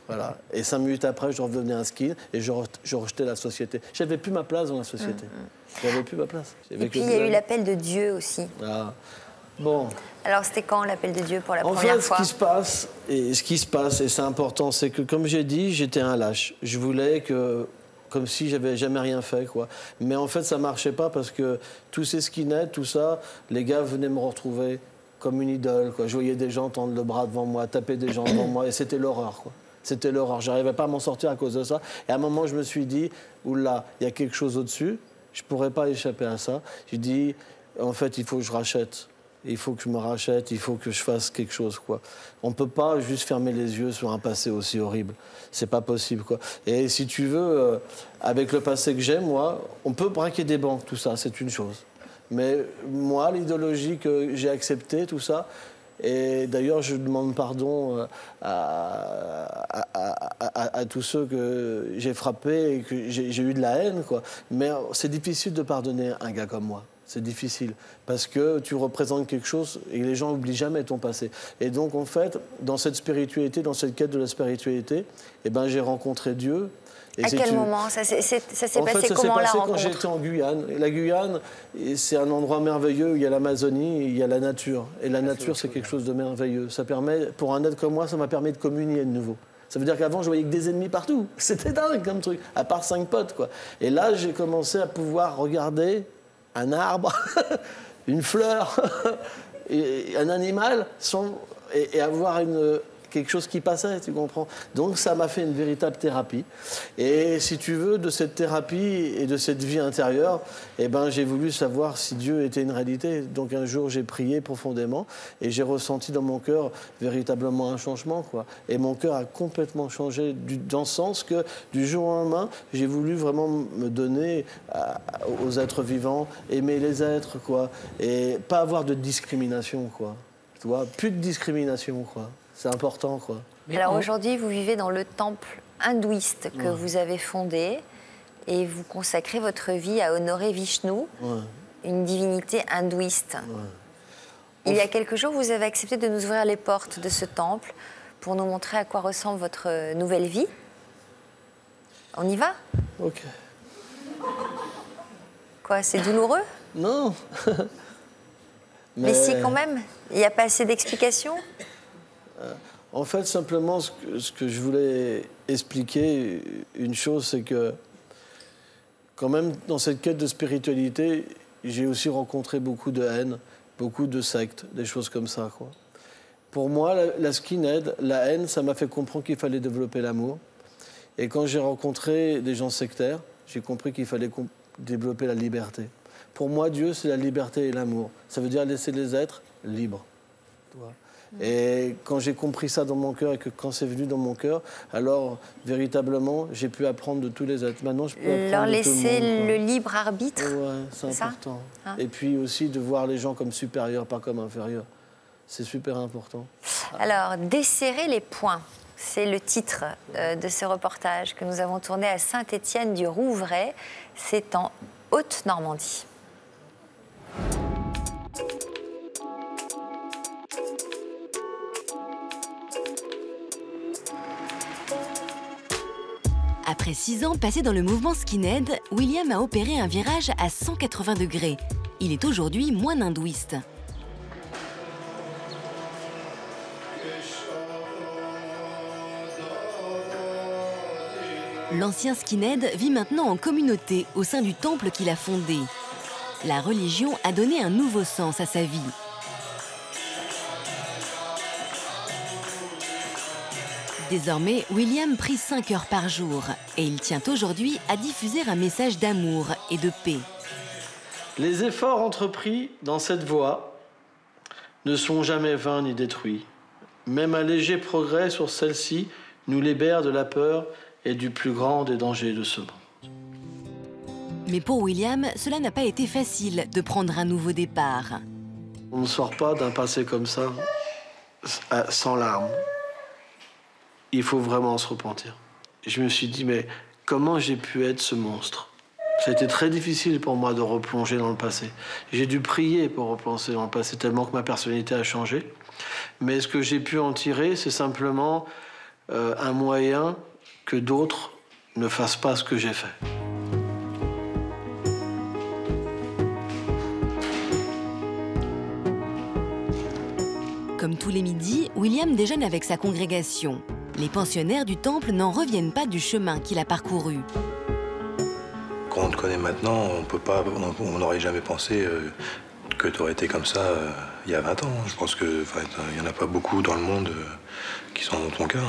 Voilà. Et 5 minutes après, je redevenais un skin et je rejetais la société. J'avais plus ma place dans la société. J'avais plus ma place. Et puis il y a eu l'appel de Dieu aussi. Ah. Bon. Alors c'était quand l'appel de Dieu pour la première fois? En fait, ce qui se passe, et c'est important, c'est que comme j'ai dit, j'étais un lâche. Je voulais que... comme si j'avais jamais rien fait, quoi. Mais en fait, ça marchait pas parce que tous ces skinheads, tout ça, les gars venaient me retrouver comme une idole, quoi. Je voyais des gens tendre le bras devant moi, taper des gens devant moi, et c'était l'horreur, quoi. C'était l'horreur. J'arrivais pas à m'en sortir à cause de ça. Et à un moment, je me suis dit, oula, il y a quelque chose au-dessus. Je pourrais pas échapper à ça. J'ai dit, en fait, il faut que je rachète. Il faut que je me rachète, il faut que je fasse quelque chose, quoi. On peut pas juste fermer les yeux sur un passé aussi horrible. C'est pas possible, quoi. Et si tu veux, avec le passé que j'ai, moi, on peut braquer des banques, tout ça, c'est une chose. Mais moi, l'idéologie que j'ai acceptée, tout ça, et d'ailleurs, je demande pardon à tous ceux que j'ai frappés et que j'ai eu de la haine, quoi. Mais c'est difficile de pardonner un gars comme moi. C'est difficile parce que tu représentes quelque chose et les gens n'oublient jamais ton passé. Et donc, en fait, dans cette spiritualité, dans cette quête de la spiritualité, eh ben, j'ai rencontré Dieu. Et à quel moment ça s'est passé comment la rencontre? Quand j'étais en Guyane. Et la Guyane, c'est un endroit merveilleux où il y a l'Amazonie, il y a la nature. Et la nature, c'est quelque chose de merveilleux. Ça permet, pour un être comme moi, ça m'a permis de communier de nouveau. Ça veut dire qu'avant, je voyais que des ennemis partout. C'était dingue comme truc, à part 5 potes, quoi. Et là, j'ai commencé à pouvoir regarder un arbre, une fleur, et un animal, et avoir quelque chose qui passait, tu comprends. Donc ça m'a fait une véritable thérapie. Et si tu veux, de cette thérapie et de cette vie intérieure, eh ben, j'ai voulu savoir si Dieu était une réalité. Donc un jour, j'ai prié profondément et j'ai ressenti dans mon cœur véritablement un changement, quoi. Et mon cœur a complètement changé dans le sens que du jour au lendemain, j'ai voulu vraiment me donner aux êtres vivants, aimer les êtres, quoi. Et pas avoir de discrimination, quoi. Tu vois, plus de discrimination, quoi. C'est important, quoi. Alors aujourd'hui, vous vivez dans le temple hindouiste que vous avez fondé et vous consacrez votre vie à honorer Vishnu, une divinité hindouiste. Il y a quelques jours, vous avez accepté de nous ouvrir les portes de ce temple pour nous montrer à quoi ressemble votre nouvelle vie. On y va? Ok. Quoi, c'est douloureux? Non. Mais si, quand même. Il n'y a pas assez d'explications? En fait, simplement, ce que je voulais expliquer, une chose, c'est que quand même, dans cette quête de spiritualité, j'ai aussi rencontré beaucoup de haine, beaucoup de sectes, des choses comme ça, quoi. Pour moi, la skinhead, la haine, ça m'a fait comprendre qu'il fallait développer l'amour. Et quand j'ai rencontré des gens sectaires, j'ai compris qu'il fallait développer la liberté. Pour moi, Dieu, c'est la liberté et l'amour. Ça veut dire laisser les êtres libres. Tu vois. Et quand j'ai compris ça dans mon cœur et que quand c'est venu dans mon cœur, alors véritablement, j'ai pu apprendre de tous les êtres. Maintenant, je peux apprendre leur de tout laisser le monde, le libre arbitre. Ouais, c'est important. Et puis aussi de voir les gens comme supérieurs, pas comme inférieurs. C'est super important. Alors, desserrer les poings, c'est le titre de ce reportage que nous avons tourné à Saint-Étienne-du-Rouvray. C'est en Haute-Normandie. Après 6 ans passés dans le mouvement skinhead, William a opéré un virage à 180 degrés. Il est aujourd'hui moine hindouiste. L'ancien skinhead vit maintenant en communauté au sein du temple qu'il a fondé. La religion a donné un nouveau sens à sa vie. Désormais, William prie 5 heures par jour et il tient aujourd'hui à diffuser un message d'amour et de paix. Les efforts entrepris dans cette voie ne sont jamais vains ni détruits. Même un léger progrès sur celle-ci nous libère de la peur et du plus grand des dangers de ce monde. Mais pour William, cela n'a pas été facile de prendre un nouveau départ. On ne sort pas d'un passé comme ça sans larmes. Il faut vraiment se repentir. Je me suis dit, mais comment j'ai pu être ce monstre? Ça a été très difficile pour moi de replonger dans le passé. J'ai dû prier pour replonger dans le passé, tellement que ma personnalité a changé. Mais ce que j'ai pu en tirer, c'est simplement un moyen que d'autres ne fassent pas ce que j'ai fait. Comme tous les midis, William déjeune avec sa congrégation. Les pensionnaires du temple n'en reviennent pas du chemin qu'il a parcouru. Quand on te connaît maintenant, on n'aurait jamais pensé que tu aurais été comme ça il y a 20 ans. Je pense qu'il n'y en a pas beaucoup dans le monde qui sont dans ton cas.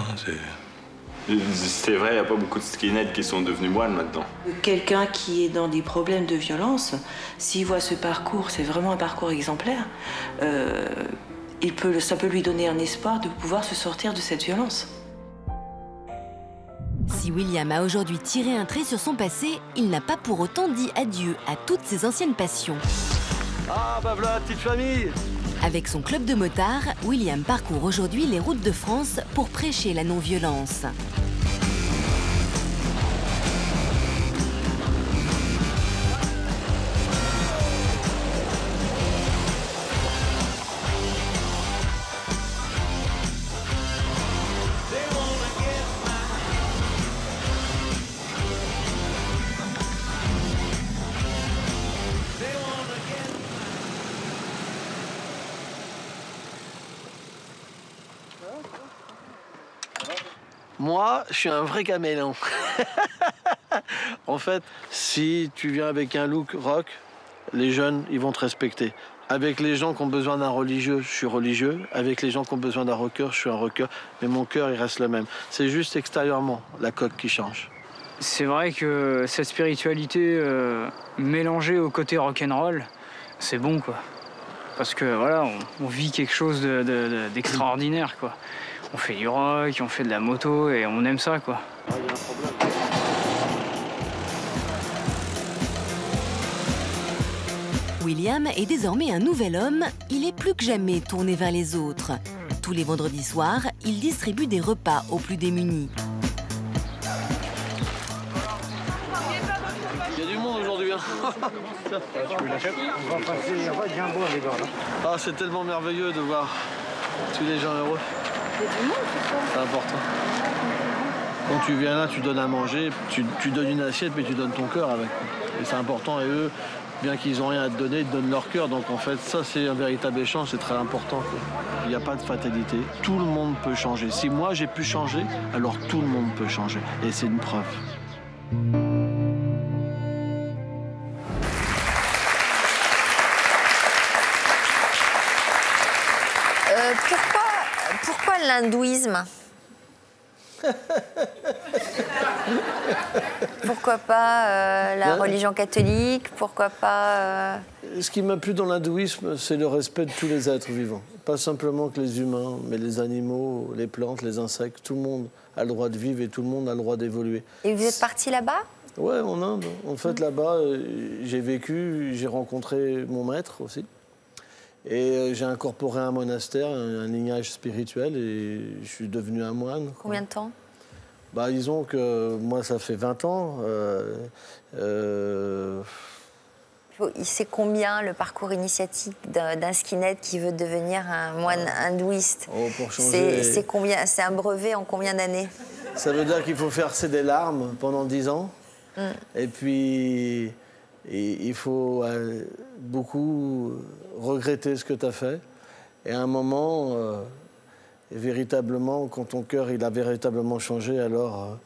C'est vrai, il n'y a pas beaucoup de skinheads qui sont devenus moines maintenant. Quelqu'un qui est dans des problèmes de violence, s'il voit ce parcours, c'est vraiment un parcours exemplaire, ça peut lui donner un espoir de pouvoir se sortir de cette violence. Si William a aujourd'hui tiré un trait sur son passé, il n'a pas pour autant dit adieu à toutes ses anciennes passions. Ah bah voilà, petite famille. Avec son club de motards, William parcourt aujourd'hui les routes de France pour prêcher la non-violence. Moi, je suis un vrai caméléon. En fait, si tu viens avec un look rock, les jeunes, ils vont te respecter. Avec les gens qui ont besoin d'un religieux, je suis religieux. Avec les gens qui ont besoin d'un rocker, je suis un rocker. Mais mon cœur, il reste le même. C'est juste extérieurement la coque qui change. C'est vrai que cette spiritualité mélangée au côté rock'n'roll, c'est bon, quoi. Parce que voilà, on vit quelque chose d'extraordinaire, quoi. On fait du rock, on fait de la moto et on aime ça, quoi. William est désormais un nouvel homme. Il est plus que jamais tourné vers les autres. Tous les vendredis soirs, il distribue des repas aux plus démunis. Il y a du monde aujourd'hui, hein. Ah, c'est tellement merveilleux de voir tous les gens heureux. C'est important. Quand tu viens là, tu donnes à manger, tu donnes une assiette, mais tu donnes ton cœur avec. Et c'est important. Et eux, bien qu'ils n'ont rien à te donner, ils te donnent leur cœur. Donc en fait, ça, c'est un véritable échange, c'est très important, quoi. Il n'y a pas de fatalité. Tout le monde peut changer. Si moi, j'ai pu changer, alors tout le monde peut changer. Et c'est une preuve. Pourquoi l'hindouisme? Pourquoi pas la religion catholique? Pourquoi pas... Ce qui m'a plu dans l'hindouisme, c'est le respect de tous les êtres vivants. Pas simplement que les humains, mais les animaux, les plantes, les insectes. Tout le monde a le droit de vivre et tout le monde a le droit d'évoluer. Et vous êtes parti là-bas? Ouais, en Inde. En fait, là-bas, j'ai vécu, j'ai rencontré mon maître aussi. Et j'ai incorporé un monastère, un lignage spirituel, et je suis devenu un moine. Combien de temps? Bah, disons que moi, ça fait 20 ans. C'est combien le parcours initiatique d'un skinhead qui veut devenir un moine hindouiste? Pour changer... C'est combien? C'est un brevet en combien d'années? Ça veut dire qu'il faut verser des larmes pendant 10 ans. Et puis... Et il faut beaucoup regretter ce que tu as fait. Et à un moment, véritablement, quand ton cœur il a véritablement changé, alors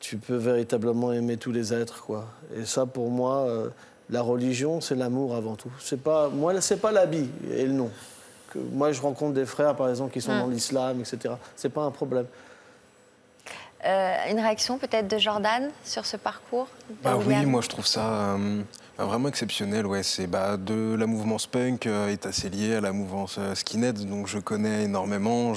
tu peux véritablement aimer tous les êtres, quoi. Et ça, pour moi, la religion, c'est l'amour avant tout. Moi, c'est pas l'habit et le nom. Moi, je rencontre des frères, par exemple, qui sont dans l'islam, etc. C'est pas un problème. Une réaction peut-être de Jordan sur ce parcours? Oui, moi je trouve ça vraiment exceptionnel. Ouais. La mouvance punk est assez liée à la mouvance skinhead, donc je connais énormément.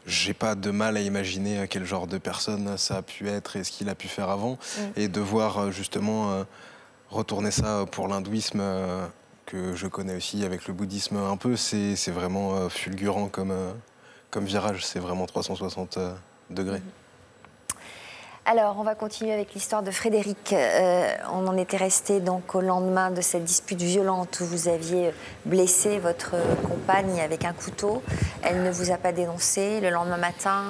J'ai pas de mal à imaginer quel genre de personne ça a pu être et ce qu'il a pu faire avant. Et de voir justement retourner ça pour l'hindouisme, que je connais aussi avec le bouddhisme un peu, c'est vraiment fulgurant comme virage. C'est vraiment 360 degrés. Alors, on va continuer avec l'histoire de Frédéric. On en était resté donc au lendemain de cette dispute violente où vous aviez blessé votre compagne avec un couteau. Elle ne vous a pas dénoncé. Le lendemain matin,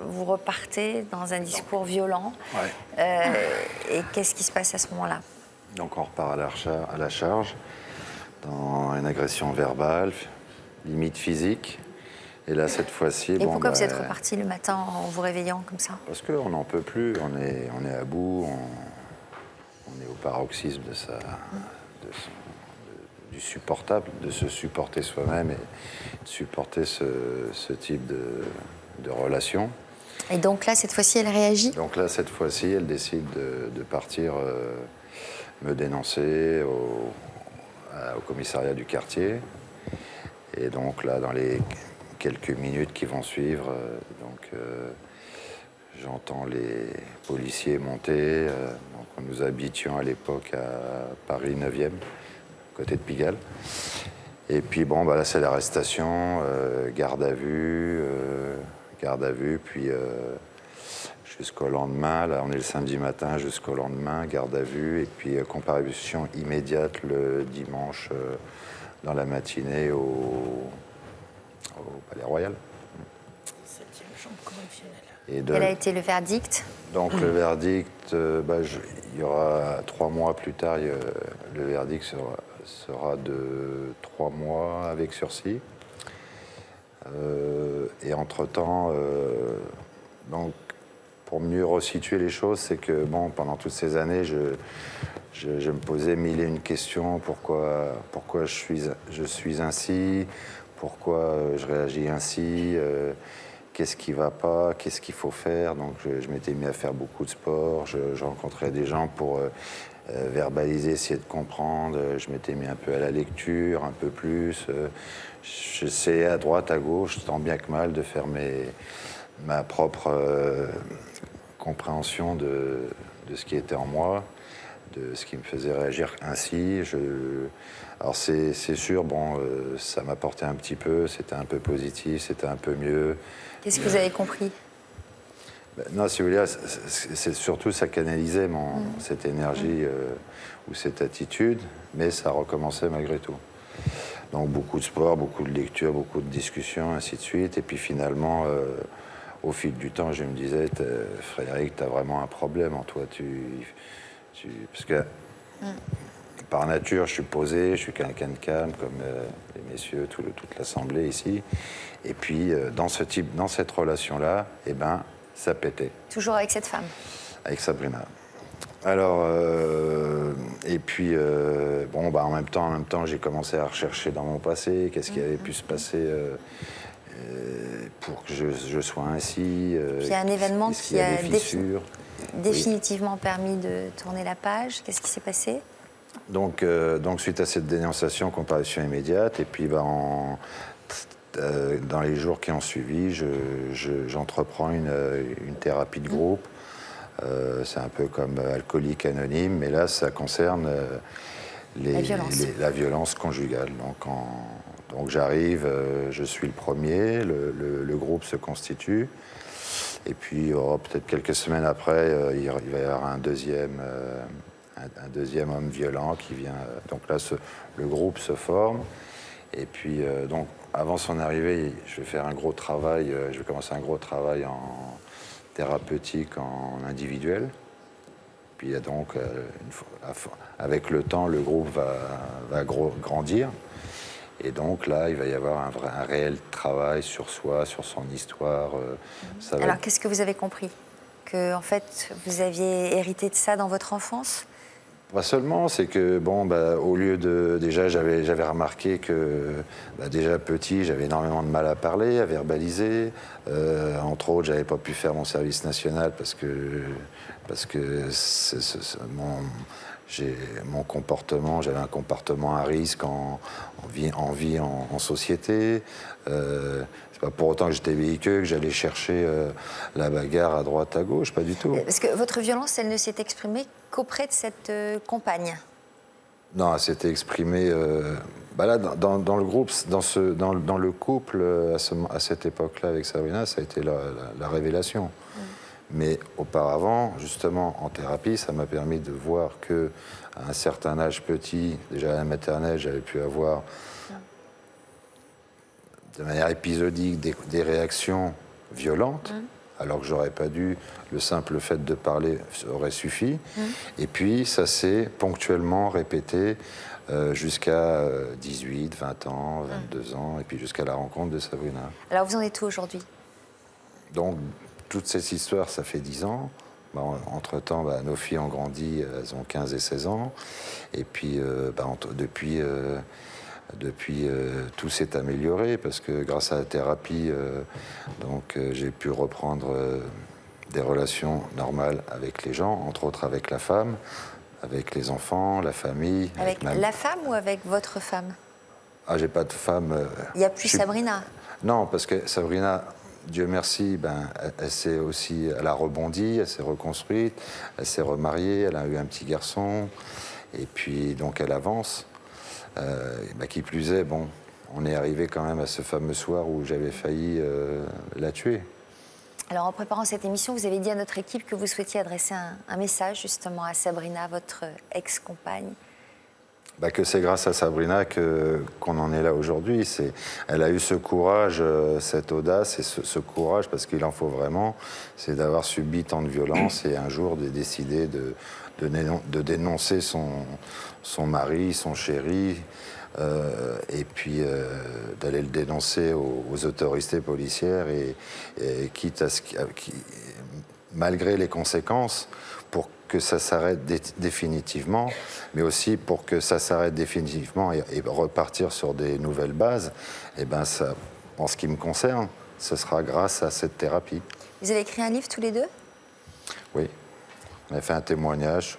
vous repartez dans un discours violent. Ouais. Et qu'est-ce qui se passe à ce moment-là? Donc on repart à la charge, dans une agression verbale, limite physique. Et là, cette fois-ci... Et pourquoi vous êtes reparti le matin en vous réveillant comme ça? Parce qu'on n'en peut plus, on est à bout, on est au paroxysme du supportable, de se supporter soi-même et de supporter ce type de relation. Et donc là, cette fois-ci, elle réagit? Donc là, cette fois-ci, elle décide de partir me dénoncer au commissariat du quartier. Et donc là, dans les quelques minutes qui vont suivre, j'entends les policiers monter. Donc nous habitions à l'époque à Paris 9e, côté de Pigalle. Et puis bon, bah là c'est l'arrestation, garde à vue, puis jusqu'au lendemain. Là on est le samedi matin jusqu'au lendemain, garde à vue, et puis comparution immédiate le dimanche dans la matinée au Palais Royal. 7e chambre correctionnelle. Et quel a été le verdict? Donc le verdict, il y aura 3 mois plus tard, le verdict sera de 3 mois avec sursis. Et entre-temps, donc, pour mieux resituer les choses, c'est que bon, pendant toutes ces années, je me posais mille et une questions. Pourquoi je suis ainsi? Pourquoi je réagis ainsi? Qu'est-ce qui ne va pas? Qu'est-ce qu'il faut faire? Donc je m'étais mis à faire beaucoup de sport. Je rencontrais des gens pour verbaliser, essayer de comprendre. Je m'étais mis un peu à la lecture, un peu plus. J'essayais à droite, à gauche, tant bien que mal, de faire ma propre compréhension de ce qui était en moi, de ce qui me faisait réagir ainsi. Alors c'est sûr, bon, ça m'apportait un petit peu, c'était un peu positif, c'était un peu mieux. Qu'est-ce que vous avez compris? Non, si vous voulez, c'est surtout ça canalisait cette énergie ou cette attitude, mais ça recommençait malgré tout. Donc beaucoup de sport, beaucoup de lecture, beaucoup de discussions, ainsi de suite. Et puis finalement, au fil du temps, je me disais, Frédéric, tu as vraiment un problème en toi. Parce que par nature, je suis posé, je suis quelqu'un de calme, comme les messieurs, toute l'assemblée ici. Et puis, dans cette relation-là, eh ben, ça pétait. Toujours avec cette femme? Avec Sabrina. Alors, et puis, bon, bah, en même temps, j'ai commencé à rechercher dans mon passé, qu'est-ce qui avait pu se passer pour que je sois ainsi. Puis il y a un événement qui a définitivement oui. permis de tourner la page. Qu'est-ce qui s'est passé? Donc, suite à cette dénonciation, comparution immédiate, et puis bah, dans les jours qui ont suivi, j'entreprends une thérapie de groupe. C'est un peu comme Alcoolique Anonyme, mais là, ça concerne la violence conjugale. Donc j'arrive, je suis le premier, le groupe se constitue, et puis peut-être quelques semaines après, il va y avoir un deuxième homme violent qui vient. Donc là, le groupe se forme, et puis donc avant son arrivée, je vais faire un gros travail, je vais commencer un gros travail en thérapeutique en individuel. Puis donc, avec le temps, le groupe va grandir. Et donc là, il va y avoir un réel travail sur soi, sur son histoire. Alors, qu'est-ce que vous avez compris? Que, en fait, vous aviez hérité de ça dans votre enfance? Pas seulement, c'est que, bon, bah, au lieu de... Déjà, j'avais remarqué que, bah, déjà petit, j'avais énormément de mal à parler, à verbaliser. Entre autres, j'avais pas pu faire mon service national parce que mon comportement, j'avais un comportement à risque en vie en société. C'est pas pour autant que j'étais véhiculeux, que j'allais chercher la bagarre à droite, à gauche, pas du tout. Parce que votre violence, elle ne s'est exprimée qu'auprès de cette compagne? Non, elle s'était exprimée bah là, dans le groupe, dans le couple, à cette époque-là, avec Sabrina, ça a été la révélation. Mais auparavant, justement, en thérapie, ça m'a permis de voir qu'à un certain âge petit, déjà à la maternelle, j'avais pu avoir de manière épisodique des réactions violentes, alors que j'aurais pas dû, le simple fait de parler aurait suffi. Et puis, ça s'est ponctuellement répété jusqu'à 18, 20 ans, 22 ans, et puis jusqu'à la rencontre de Sabrina. Alors, vous en êtes où aujourd'hui? Donc, toute cette histoire, ça fait 10 ans. Bah, entre-temps, bah, nos filles ont grandi, elles ont 15 et 16 ans. Et puis, depuis Depuis, tout s'est amélioré parce que grâce à la thérapie, j'ai pu reprendre des relations normales avec les gens, entre autres avec la femme, avec les enfants, la famille. Avec la femme ou avec votre femme? Ah, j'ai pas de femme. Il n'y a plus Sabrina? Non, parce que Sabrina, Dieu merci, elle a rebondi, elle s'est reconstruite, elle s'est remariée, elle a eu un petit garçon, et puis donc elle avance. Qui plus est, bon, on est arrivé quand même à ce fameux soir où j'avais failli la tuer. Alors, en préparant cette émission, vous avez dit à notre équipe que vous souhaitiez adresser un message justement à Sabrina, votre ex-compagne. Que c'est grâce à Sabrina qu'on en est là aujourd'hui. Elle a eu ce courage, cette audace et ce courage, parce qu'il en faut vraiment, c'est d'avoir subi tant de violence et un jour de décider de dénoncer son mari, son chéri, et puis d'aller le dénoncer aux autorités policières, et quitte à malgré les conséquences, pour que ça s'arrête définitivement, mais aussi pour que ça s'arrête définitivement et repartir sur des nouvelles bases, ça, en ce qui me concerne, ce sera grâce à cette thérapie. Vous avez écrit un livre tous les deux? Oui. On a fait un témoignage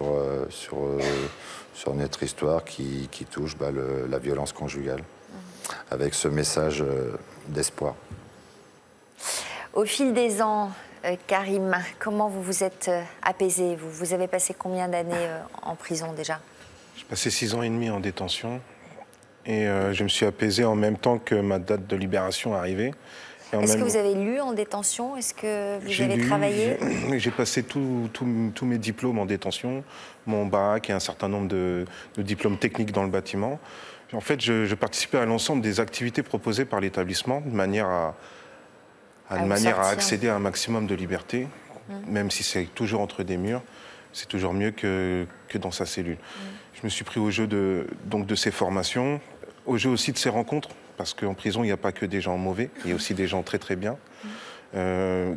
sur notre histoire qui touche la violence conjugale, avec ce message d'espoir. Au fil des ans, Karim, comment vous vous êtes apaisé? Vous avez passé combien d'années en prison déjà? J'ai passé 6 ans et demi en détention et je me suis apaisé en même temps que ma date de libération arrivait. Est-ce que vous avez lu en détention? Est-ce que vous avez travaillé? J'ai passé tous mes diplômes en détention, mon bac et un certain nombre de diplômes techniques dans le bâtiment. En fait, je participais à l'ensemble des activités proposées par l'établissement de manière à accéder à un maximum de liberté, même si c'est toujours entre des murs, c'est toujours mieux que dans sa cellule. Je me suis pris au jeu de ces formations, au jeu aussi de ces rencontres, parce qu'en prison, il n'y a pas que des gens mauvais, il y a aussi des gens très très bien,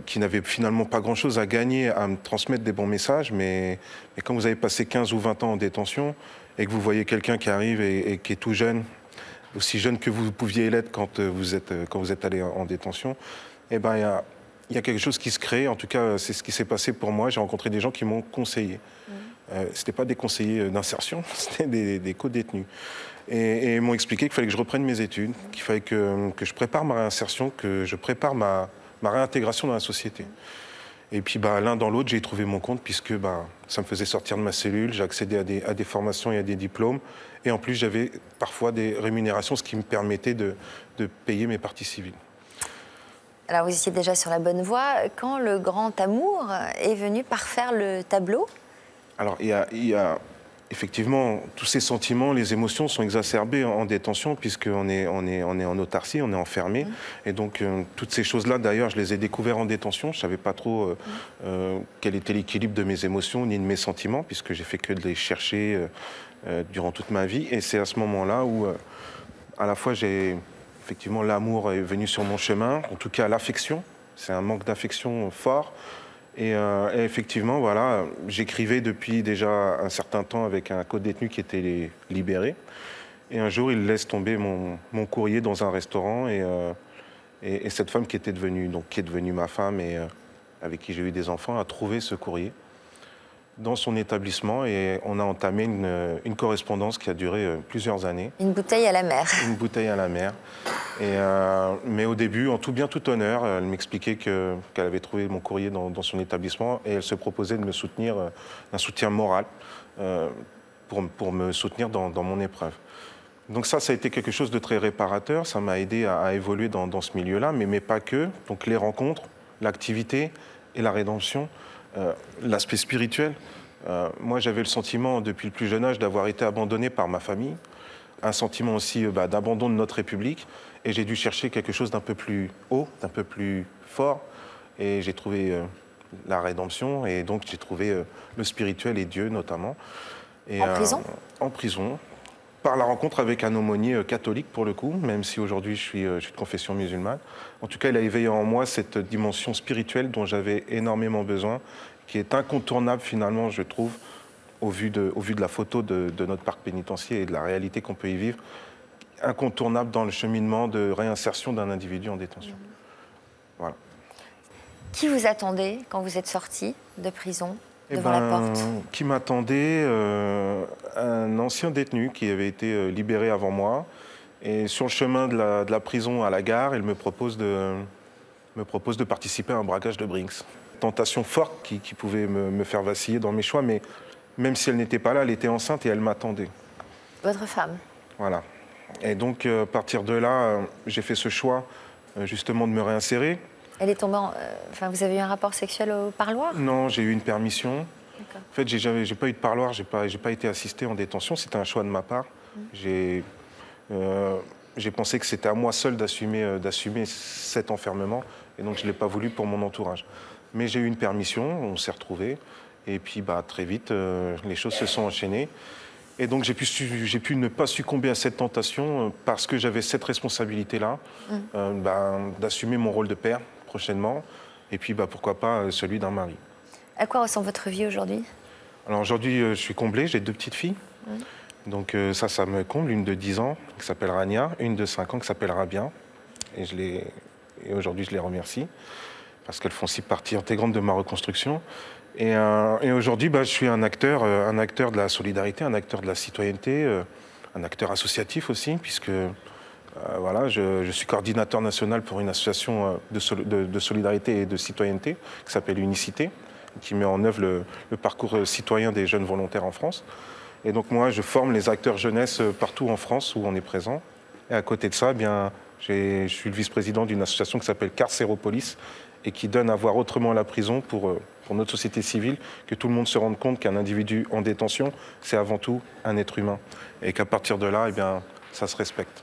qui n'avaient finalement pas grand-chose à gagner à me transmettre des bons messages, mais quand vous avez passé 15 ou 20 ans en détention, et que vous voyez quelqu'un qui arrive et qui est tout jeune, aussi jeune que vous pouviez l'être quand vous êtes allé en détention, il y a quelque chose qui se crée. En tout cas, c'est ce qui s'est passé pour moi. J'ai rencontré des gens qui m'ont conseillé. Ce n'étaient pas des conseillers d'insertion, c'était des co-détenus. Et ils m'ont expliqué qu'il fallait que je reprenne mes études, qu'il fallait que je prépare ma réinsertion, que je prépare ma réintégration dans la société. Et puis l'un dans l'autre, j'ai trouvé mon compte, puisque ça me faisait sortir de ma cellule, j'ai accédé à des formations et à des diplômes. Et en plus, j'avais parfois des rémunérations, ce qui me permettait de payer mes parties civiles. Alors, vous étiez déjà sur la bonne voie. Quand le grand amour est venu parfaire le tableau? Alors, il y a effectivement tous ces sentiments, les émotions sont exacerbées en détention, puisqu'on est en autarcie, on est enfermé. Et donc, toutes ces choses-là, d'ailleurs, je les ai découvertes en détention. Je ne savais pas trop quel était l'équilibre de mes émotions ni de mes sentiments, puisque j'ai fait que de les chercher durant toute ma vie. Et c'est à ce moment-là où, à la fois, effectivement, l'amour est venu sur mon chemin, en tout cas l'affection. C'est un manque d'affection fort. Et effectivement, voilà, j'écrivais depuis déjà un certain temps avec un co-détenu qui était libéré. Et un jour, il laisse tomber mon courrier dans un restaurant. Et cette femme qui est devenue ma femme et avec qui j'ai eu des enfants a trouvé ce courrier dans son établissement, et on a entamé une correspondance qui a duré plusieurs années. Une bouteille à la mer. Une bouteille à la mer. Mais au début, en tout bien, tout honneur, elle m'expliquait qu'elle avait trouvé mon courrier dans son établissement, et elle se proposait de me soutenir, d'un soutien moral, pour me soutenir dans mon épreuve. Donc ça a été quelque chose de très réparateur, ça m'a aidé à évoluer dans ce milieu-là, mais pas que. Donc les rencontres, l'activité et la rédemption, l'aspect spirituel. Moi, j'avais le sentiment, depuis le plus jeune âge, d'avoir été abandonné par ma famille. Un sentiment aussi d'abandon de notre République. Et j'ai dû chercher quelque chose d'un peu plus haut, d'un peu plus fort. Et j'ai trouvé la rédemption. Et donc, j'ai trouvé le spirituel et Dieu, notamment. Et, en prison? En prison. Par la rencontre avec un aumônier catholique, pour le coup, même si aujourd'hui je suis de confession musulmane. En tout cas, il a éveillé en moi cette dimension spirituelle dont j'avais énormément besoin, qui est incontournable finalement, je trouve, au vu de la photo de notre parc pénitentiaire et de la réalité qu'on peut y vivre. incontournable dans le cheminement de réinsertion d'un individu en détention. Voilà. Qui vous attendait quand vous êtes sorti de prison devant la porte? Qui m'attendait? Un ancien détenu qui avait été libéré avant moi. Et sur le chemin de la prison à la gare, il me propose de participer à un braquage de Brinks. Tentation forte qui pouvait me faire vaciller dans mes choix, mais même si elle n'était pas là, elle était enceinte et elle m'attendait. Votre femme? Voilà. Et donc, à partir de là, j'ai fait ce choix, justement, de me réinsérer. Elle est tombée enfin, vous avez eu un rapport sexuel au parloir? Non, j'ai eu une permission. En fait, j'ai pas eu de parloir, j'ai pas été assisté en détention. C'était un choix de ma part. J'ai pensé que c'était à moi seul d'assumer cet enfermement. Et donc, je ne l'ai pas voulu pour mon entourage. Mais j'ai eu une permission, on s'est retrouvés. Et puis, très vite, les choses se sont enchaînées. Et donc, j'ai pu ne pas succomber à cette tentation parce que j'avais cette responsabilité-là, d'assumer mon rôle de père prochainement. Et puis, pourquoi pas celui d'un mari. À quoi ressemble votre vie aujourd'hui? Alors, aujourd'hui, je suis comblé, j'ai 2 petites filles. Donc, ça me comble. Une de 10 ans qui s'appelle Rania, une de 5 ans qui s'appelle Rabia. Et aujourd'hui, je les remercie parce qu'elles font aussi partie intégrante de ma reconstruction. Et aujourd'hui, je suis un acteur de la solidarité, un acteur de la citoyenneté, un acteur associatif aussi, puisque voilà, je suis coordinateur national pour une association de solidarité et de citoyenneté qui s'appelle Unicité, qui met en œuvre le parcours citoyen des jeunes volontaires en France. Et donc moi, je forme les acteurs jeunesse partout en France où on est présent. Et à côté de ça, je suis le vice-président d'une association qui s'appelle Carcéropolis et qui donne à voir autrement la prison pour notre société civile, que tout le monde se rende compte qu'un individu en détention, c'est avant tout un être humain. Et qu'à partir de là, ça se respecte.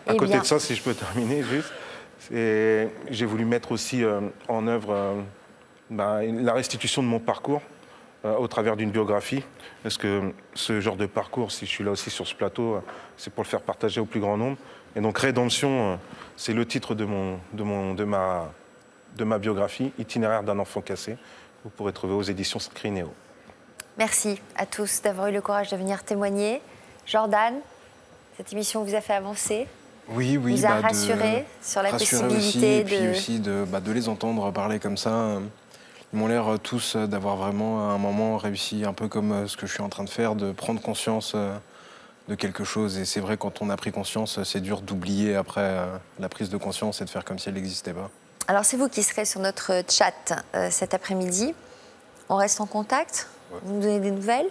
À côté de ça, si je peux terminer juste, j'ai voulu mettre aussi en œuvre la restitution de mon parcours au travers d'une biographie. Parce que ce genre de parcours, si je suis là aussi sur ce plateau, c'est pour le faire partager au plus grand nombre. Et donc Rédemption, c'est le titre de ma biographie, Itinéraire d'un enfant cassé. Vous pourrez trouver aux éditions Scrinéo. Merci à tous d'avoir eu le courage de venir témoigner. Jordan, cette émission vous a fait avancer? Oui. Vous a rassuré sur la possibilité aussi, et puis aussi de les entendre parler comme ça. Ils m'ont l'air tous d'avoir vraiment à un moment réussi, un peu comme ce que je suis en train de faire, de prendre conscience de quelque chose. Et c'est vrai, quand on a pris conscience, c'est dur d'oublier après la prise de conscience et de faire comme si elle n'existait pas. Alors c'est vous qui serez sur notre chat cet après-midi. On reste en contact, vous nous donnez des nouvelles.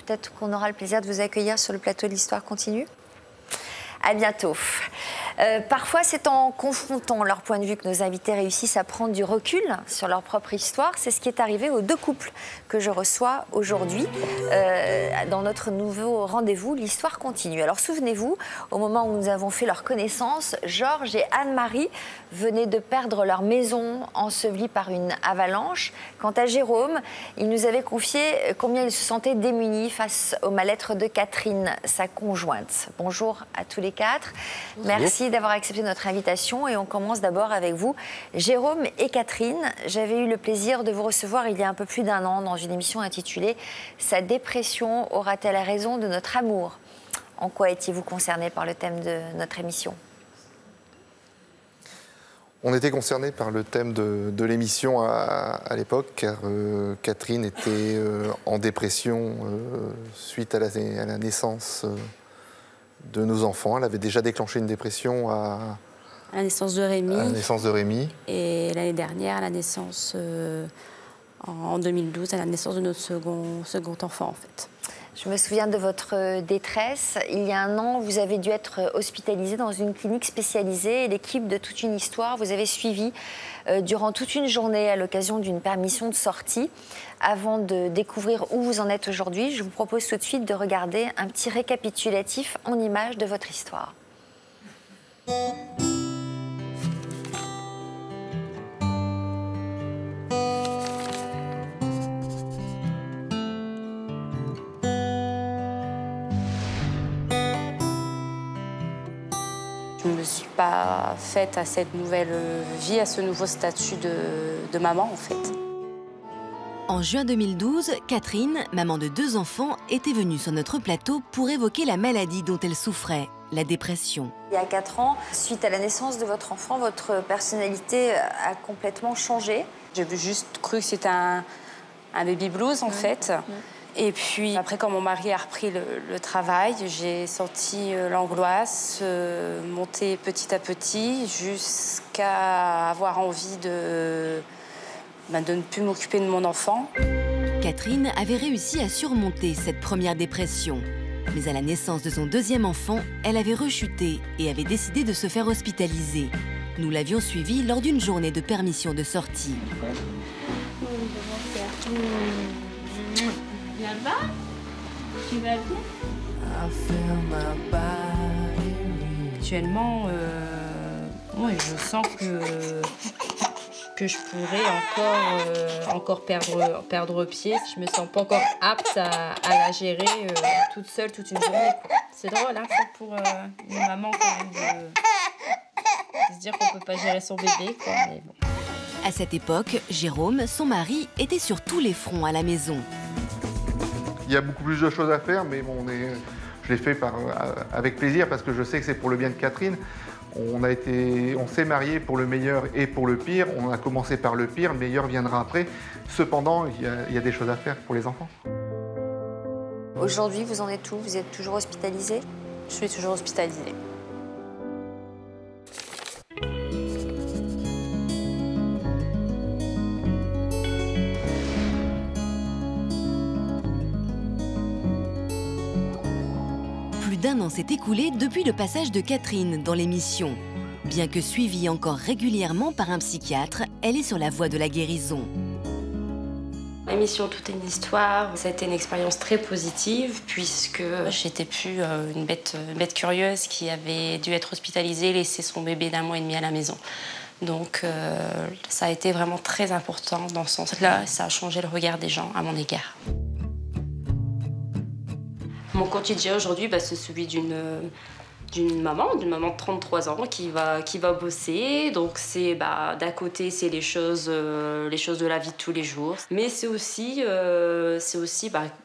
Peut-être qu'on aura le plaisir de vous accueillir sur le plateau de l'Histoire continue. À bientôt. Parfois, c'est en confrontant leur point de vue que nos invités réussissent à prendre du recul sur leur propre histoire. C'est ce qui est arrivé aux 2 couples que je reçois aujourd'hui dans notre nouveau rendez-vous, l'Histoire continue. Alors souvenez-vous, au moment où nous avons fait leur connaissance, Georges et Anne-Marie venaient de perdre leur maison ensevelie par une avalanche. Quant à Jérôme, il nous avait confié combien il se sentait démuni face au mal-être de Catherine, sa conjointe. Bonjour à tous les 4. Bonjour. Merci d'avoir accepté notre invitation et on commence d'abord avec vous. Jérôme et Catherine, j'avais eu le plaisir de vous recevoir il y a un peu plus d'1 an dans une émission intitulée « Sa dépression aura-t-elle raison de notre amour ?» En quoi étiez-vous concerné par le thème de notre émission ? On était concernés par le thème de l'émission à l'époque, car Catherine était en dépression suite à la naissance de nos enfants. Elle avait déjà déclenché une dépression à la naissance de Rémi. À la naissance de Rémi. Et l'année dernière, à la naissance, en 2012, à la naissance de notre second enfant, en fait. Je me souviens de votre détresse. Il y a 1 an, vous avez dû être hospitalisée dans une clinique spécialisée. Et l'équipe de Toute une Histoire vous avez suivi durant toute une journée à l'occasion d'une permission de sortie. Avant de découvrir où vous en êtes aujourd'hui, je vous propose tout de suite de regarder un petit récapitulatif en images de votre histoire. Je ne me suis pas faite à cette nouvelle vie, à ce nouveau statut de maman, en fait. En juin 2012, Catherine, maman de 2 enfants, était venue sur notre plateau pour évoquer la maladie dont elle souffrait, la dépression. Il y a 4 ans, suite à la naissance de votre enfant, votre personnalité a complètement changé. J'ai juste cru que c'était un baby blues, en fait. Et puis, après, quand mon mari a repris le travail, j'ai senti l'angoisse monter petit à petit jusqu'à avoir envie de ne plus m'occuper de mon enfant. Catherine avait réussi à surmonter cette première dépression. Mais à la naissance de son deuxième enfant, elle avait rechuté et avait décidé de se faire hospitaliser. Nous l'avions suivie lors d'une journée de permission de sortie. Ça va? Tu vas bien? Actuellement, je sens que je pourrais encore perdre pied. Je me sens pas encore apte à la gérer toute seule toute une journée. C'est drôle, hein, pour une maman quand même de se dire qu'on peut pas gérer son bébé, quoi, mais bon. À cette époque, Jérôme, son mari, était sur tous les fronts à la maison. Il y a beaucoup plus de choses à faire, mais bon, je l'ai fait avec plaisir parce que je sais que c'est pour le bien de Catherine. On s'est mariés pour le meilleur et pour le pire. On a commencé par le pire, le meilleur viendra après. Cependant, il y a des choses à faire pour les enfants. Aujourd'hui, vous en êtes où? Vous êtes toujours hospitalisée? Je suis toujours hospitalisée. Plus d'1 an s'est écoulé depuis le passage de Catherine dans l'émission. Bien que suivie encore régulièrement par un psychiatre, elle est sur la voie de la guérison. L'émission Tout est une histoire, ça a été une expérience très positive puisque j'étais plus une bête curieuse qui avait dû être hospitalisée, laisser son bébé d'1 mois et demi à la maison. Donc ça a été vraiment très important dans ce sens-là, ça a changé le regard des gens à mon égard. Mon quotidien aujourd'hui, c'est celui d'une maman de 33 ans qui va bosser. Donc c'est d'un côté c'est les choses de la vie de tous les jours, mais c'est aussi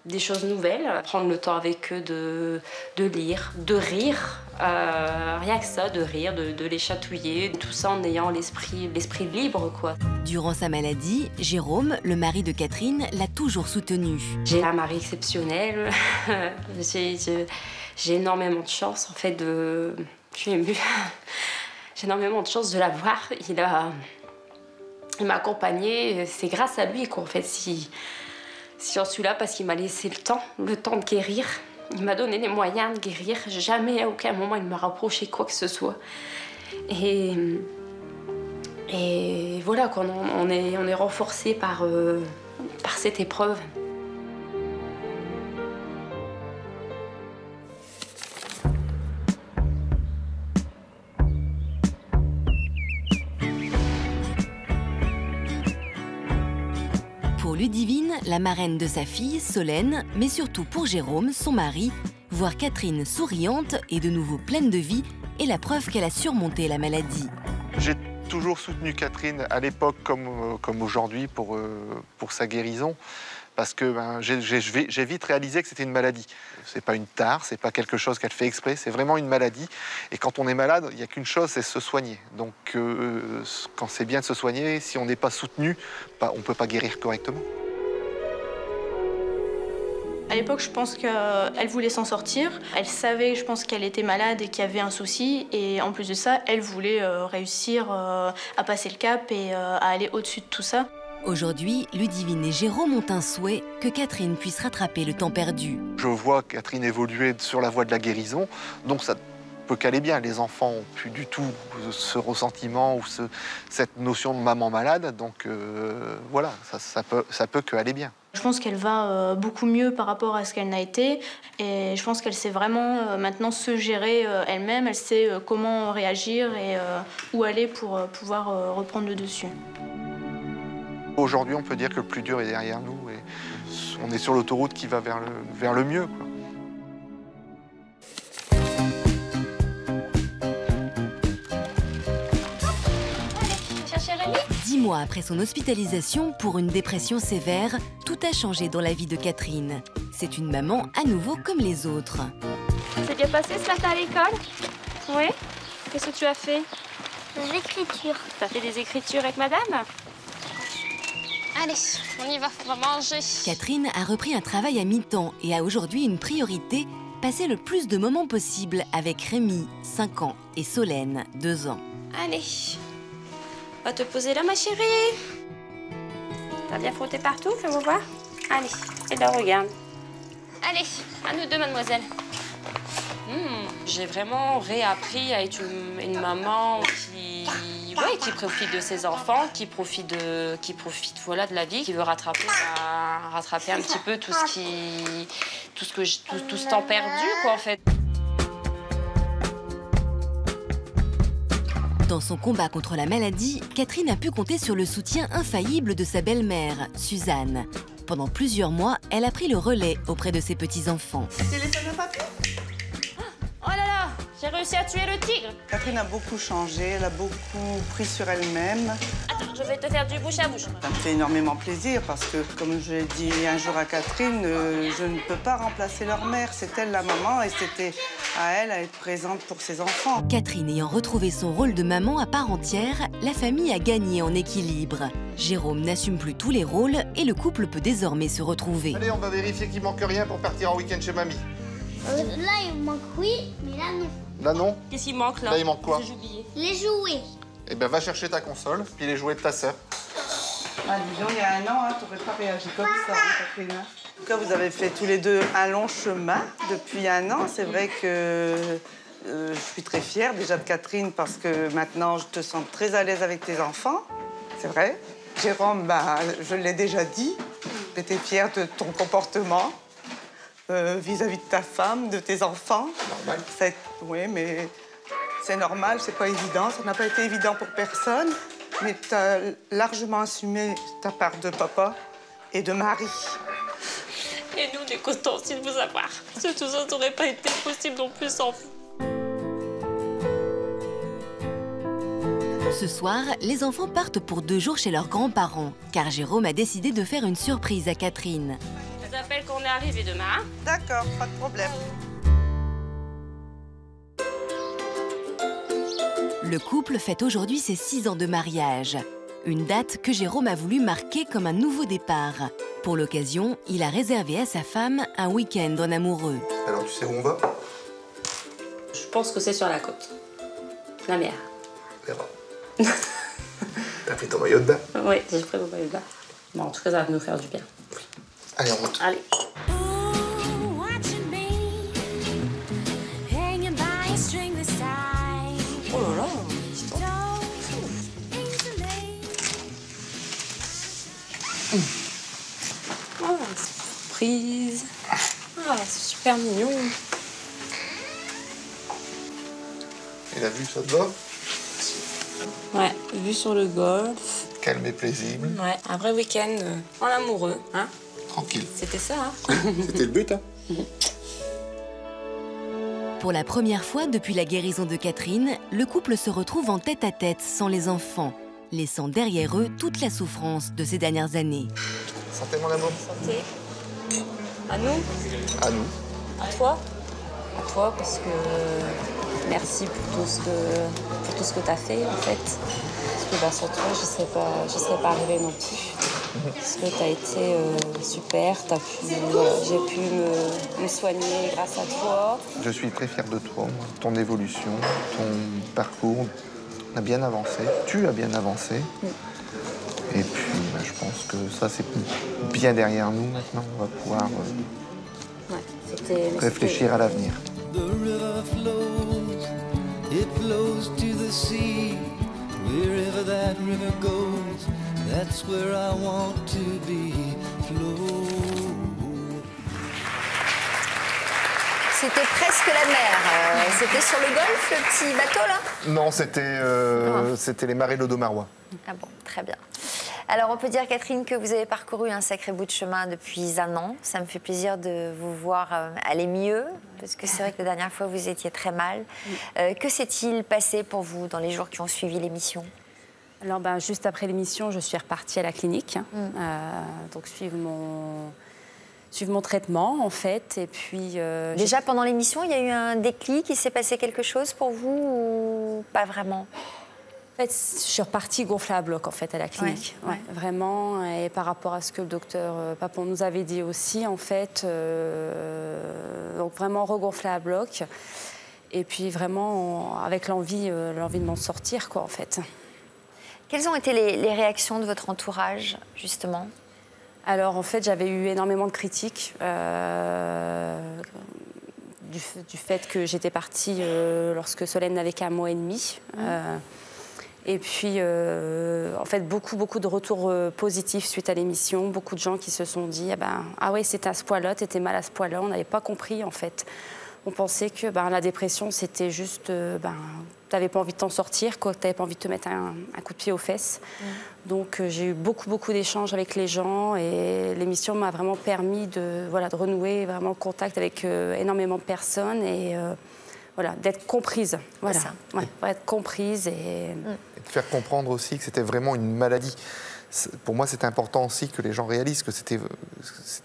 des choses nouvelles. Prendre le temps avec eux de lire, de rire, rien que ça, de rire, de les chatouiller, tout ça en ayant l'esprit libre, quoi. Durant sa maladie, Jérôme, le mari de Catherine, l'a toujours soutenue. J'ai un mari exceptionnel. J'ai énormément de chance, en fait, je suis émue. J'ai énormément de chance de l'avoir. Il m'a accompagnée, c'est grâce à lui, quoi, en fait, si j'en suis là, parce qu'il m'a laissé le temps de guérir. Il m'a donné les moyens de guérir. Jamais, à aucun moment, il ne m'a reproché quoi que ce soit. Et voilà, quoi, on est renforcés par cette épreuve. Pour Ludivine, la marraine de sa fille, Solène, mais surtout pour Jérôme, son mari, voir Catherine souriante et de nouveau pleine de vie est la preuve qu'elle a surmonté la maladie. J'ai toujours soutenu Catherine à l'époque comme aujourd'hui pour sa guérison. Parce que j'ai vite réalisé que c'était une maladie. C'est pas une tare, c'est pas quelque chose qu'elle fait exprès, c'est vraiment une maladie. Et quand on est malade, il n'y a qu'une chose, c'est se soigner. Donc quand c'est bien de se soigner, si on n'est pas soutenu, on ne peut pas guérir correctement. À l'époque, je pense qu'elle voulait s'en sortir. Elle savait, je pense, qu'elle était malade et qu'il y avait un souci. Et en plus de ça, elle voulait réussir à passer le cap et à aller au-dessus de tout ça. Aujourd'hui, Ludivine et Jérôme ont un souhait, que Catherine puisse rattraper le temps perdu. Je vois Catherine évoluer sur la voie de la guérison, donc ça peut qu'aller bien. Les enfants n'ont plus du tout ce ressentiment ou cette notion de maman malade, donc voilà, ça peut qu'aller bien. Je pense qu'elle va beaucoup mieux par rapport à ce qu'elle n'a été et je pense qu'elle sait vraiment maintenant se gérer elle-même, elle sait comment réagir et où aller pour pouvoir reprendre le dessus. Aujourd'hui, on peut dire que le plus dur est derrière nous et on est sur l'autoroute qui va vers le mieux, quoi. 10 mois après son hospitalisation pour une dépression sévère, tout a changé dans la vie de Catherine. C'est une maman à nouveau comme les autres. C'est bien passé ce matin à l'école? Oui. Qu'est-ce que tu as fait? Des écritures. Tu as fait des écritures avec madame? Allez, on y va, on va manger. Catherine a repris un travail à mi-temps et a aujourd'hui une priorité, passer le plus de moments possible avec Rémi, 5 ans, et Solène, 2 ans. Allez, va te poser là, ma chérie. T'as bien frotté partout, fais-moi voir. Allez, et là, regarde. Allez, à nous deux, mademoiselle. J'ai vraiment réappris à être une maman qui profite de ses enfants, qui profite voilà, de la vie, qui veut rattraper un petit peu tout ce temps perdu, quoi, en fait. Dans son combat contre la maladie, Catherine a pu compter sur le soutien infaillible de sa belle-mère, Suzanne. Pendant plusieurs mois, elle a pris le relais auprès de ses petits-enfants. Téléphone à papy? Oh là là, j'ai réussi à tuer le tigre. Catherine a beaucoup changé, elle a beaucoup pris sur elle-même. Attends, je vais te faire du bouche à bouche. Ça me fait énormément plaisir parce que, comme je l'ai dit un jour à Catherine, je ne peux pas remplacer leur mère. C'est elle la maman et c'était à elle à être présente pour ses enfants. Catherine ayant retrouvé son rôle de maman à part entière, la famille a gagné en équilibre. Jérôme n'assume plus tous les rôles et le couple peut désormais se retrouver. Allez, on va vérifier qu'il manque rien pour partir en week-end chez mamie. Là, il manque oui, mais là, non. Là, non? Qu'est-ce qu'il manque, là? Là, il manque quoi? Les jouets. Eh ben, va chercher ta console, puis les jouets de ta sœur. Ah, dis donc, il y a un an, hein, t'aurais pas réagi comme ça, hein, Catherine. En tout cas, vous avez fait tous les deux un long chemin depuis un an. C'est vrai que je suis très fière déjà de Catherine parce que maintenant, je te sens très à l'aise avec tes enfants. C'est vrai. Jérôme, bah, je l'ai déjà dit, j'étais fière de ton comportement vis-à-vis de ta femme, de tes enfants. Normal. Oui, mais c'est normal, c'est pas évident. Ça n'a pas été évident pour personne. Mais tu as largement assumé ta part de papa et de mari. Et nous, on est contents aussi de vous avoir. Parce que tout ça n'aurait pas été possible non plus sans vous. Ce soir, les enfants partent pour 2 jours chez leurs grands-parents, car Jérôme a décidé de faire une surprise à Catherine. Je vous appelle qu'on est arrivé demain. D'accord, pas de problème. Le couple fête aujourd'hui ses 6 ans de mariage. Une date que Jérôme a voulu marquer comme un nouveau départ. Pour l'occasion, il a réservé à sa femme un week-end en amoureux. Alors, tu sais où on va? Je pense que c'est sur la côte. La mer. T'as fait ton maillot de bain? Oui, j'ai pris mon maillot de bain. Bon, en tout cas, ça va nous faire du bien. Allez, on monte. Allez. Oh là là. Oh, surprise. Ah, c'est super mignon. Et la vue, ça te va? Ouais, vue sur le golfe. Calme et paisible. Ouais, un vrai week-end en amoureux, hein? Tranquille. C'était ça, hein? C'était le but, hein? Pour la première fois depuis la guérison de Catherine, le couple se retrouve en tête-à-tête sans les enfants, laissant derrière eux toute la souffrance de ces dernières années. Santé, mon amour. Santé. À nous? À nous. À toi? À toi, parce que merci pour tout ce que tu as fait, en fait. Parce que bah, sans toi, je ne serais pas arrivée non plus. Parce que tu as été super, j'ai pu me soigner grâce à toi. Je suis très fier de toi, ton évolution, ton parcours. On a bien avancé, tu as bien avancé. Et puis, bah, je pense que ça, c'est bien derrière nous maintenant. On va pouvoir réfléchir à l'avenir. That's where I want to be. C'était presque la mer. C'était sur le golfe, le petit bateau, là? Non, c'était les marais l'Odomarois. Ah bon, très bien. Alors, on peut dire, Catherine, que vous avez parcouru un sacré bout de chemin depuis 1 an. Ça me fait plaisir de vous voir aller mieux, parce que c'est vrai que la dernière fois, vous étiez très mal. Que s'est-il passé pour vous dans les jours qui ont suivi l'émission? Alors, juste après l'émission, je suis repartie à la clinique, donc suivre suivre mon traitement, en fait. Et puis, Déjà, pendant l'émission, il y a eu un déclic, il s'est passé quelque chose pour vous ou pas vraiment? En fait, je suis repartie gonflée à bloc, en fait, à la clinique. Ouais. Ouais, vraiment. Et par rapport à ce que le docteur Papon nous avait dit aussi, en fait, donc vraiment regonflée à bloc. Et puis vraiment avec l'envie de m'en sortir, quoi, en fait. Quelles ont été les réactions de votre entourage, justement? Alors, en fait, j'avais eu énormément de critiques du fait que j'étais partie lorsque Solène n'avait qu'un mois et demi. Et puis, en fait, beaucoup de retours positifs suite à l'émission. Beaucoup de gens qui se sont dit ah oui, c'était à ce point-là, t'étais mal à ce point-là. On n'avait pas compris, en fait. On pensait que la dépression, c'était juste... t'avais pas envie de t'en sortir, quoi, t'avais pas envie de te mettre un coup de pied aux fesses. Donc, j'ai eu beaucoup d'échanges avec les gens et l'émission m'a vraiment permis de renouer vraiment le contact avec énormément de personnes et d'être comprise. Voilà, être comprise et de faire comprendre aussi que c'était vraiment une maladie. Pour moi, c'est important aussi que les gens réalisent que c'était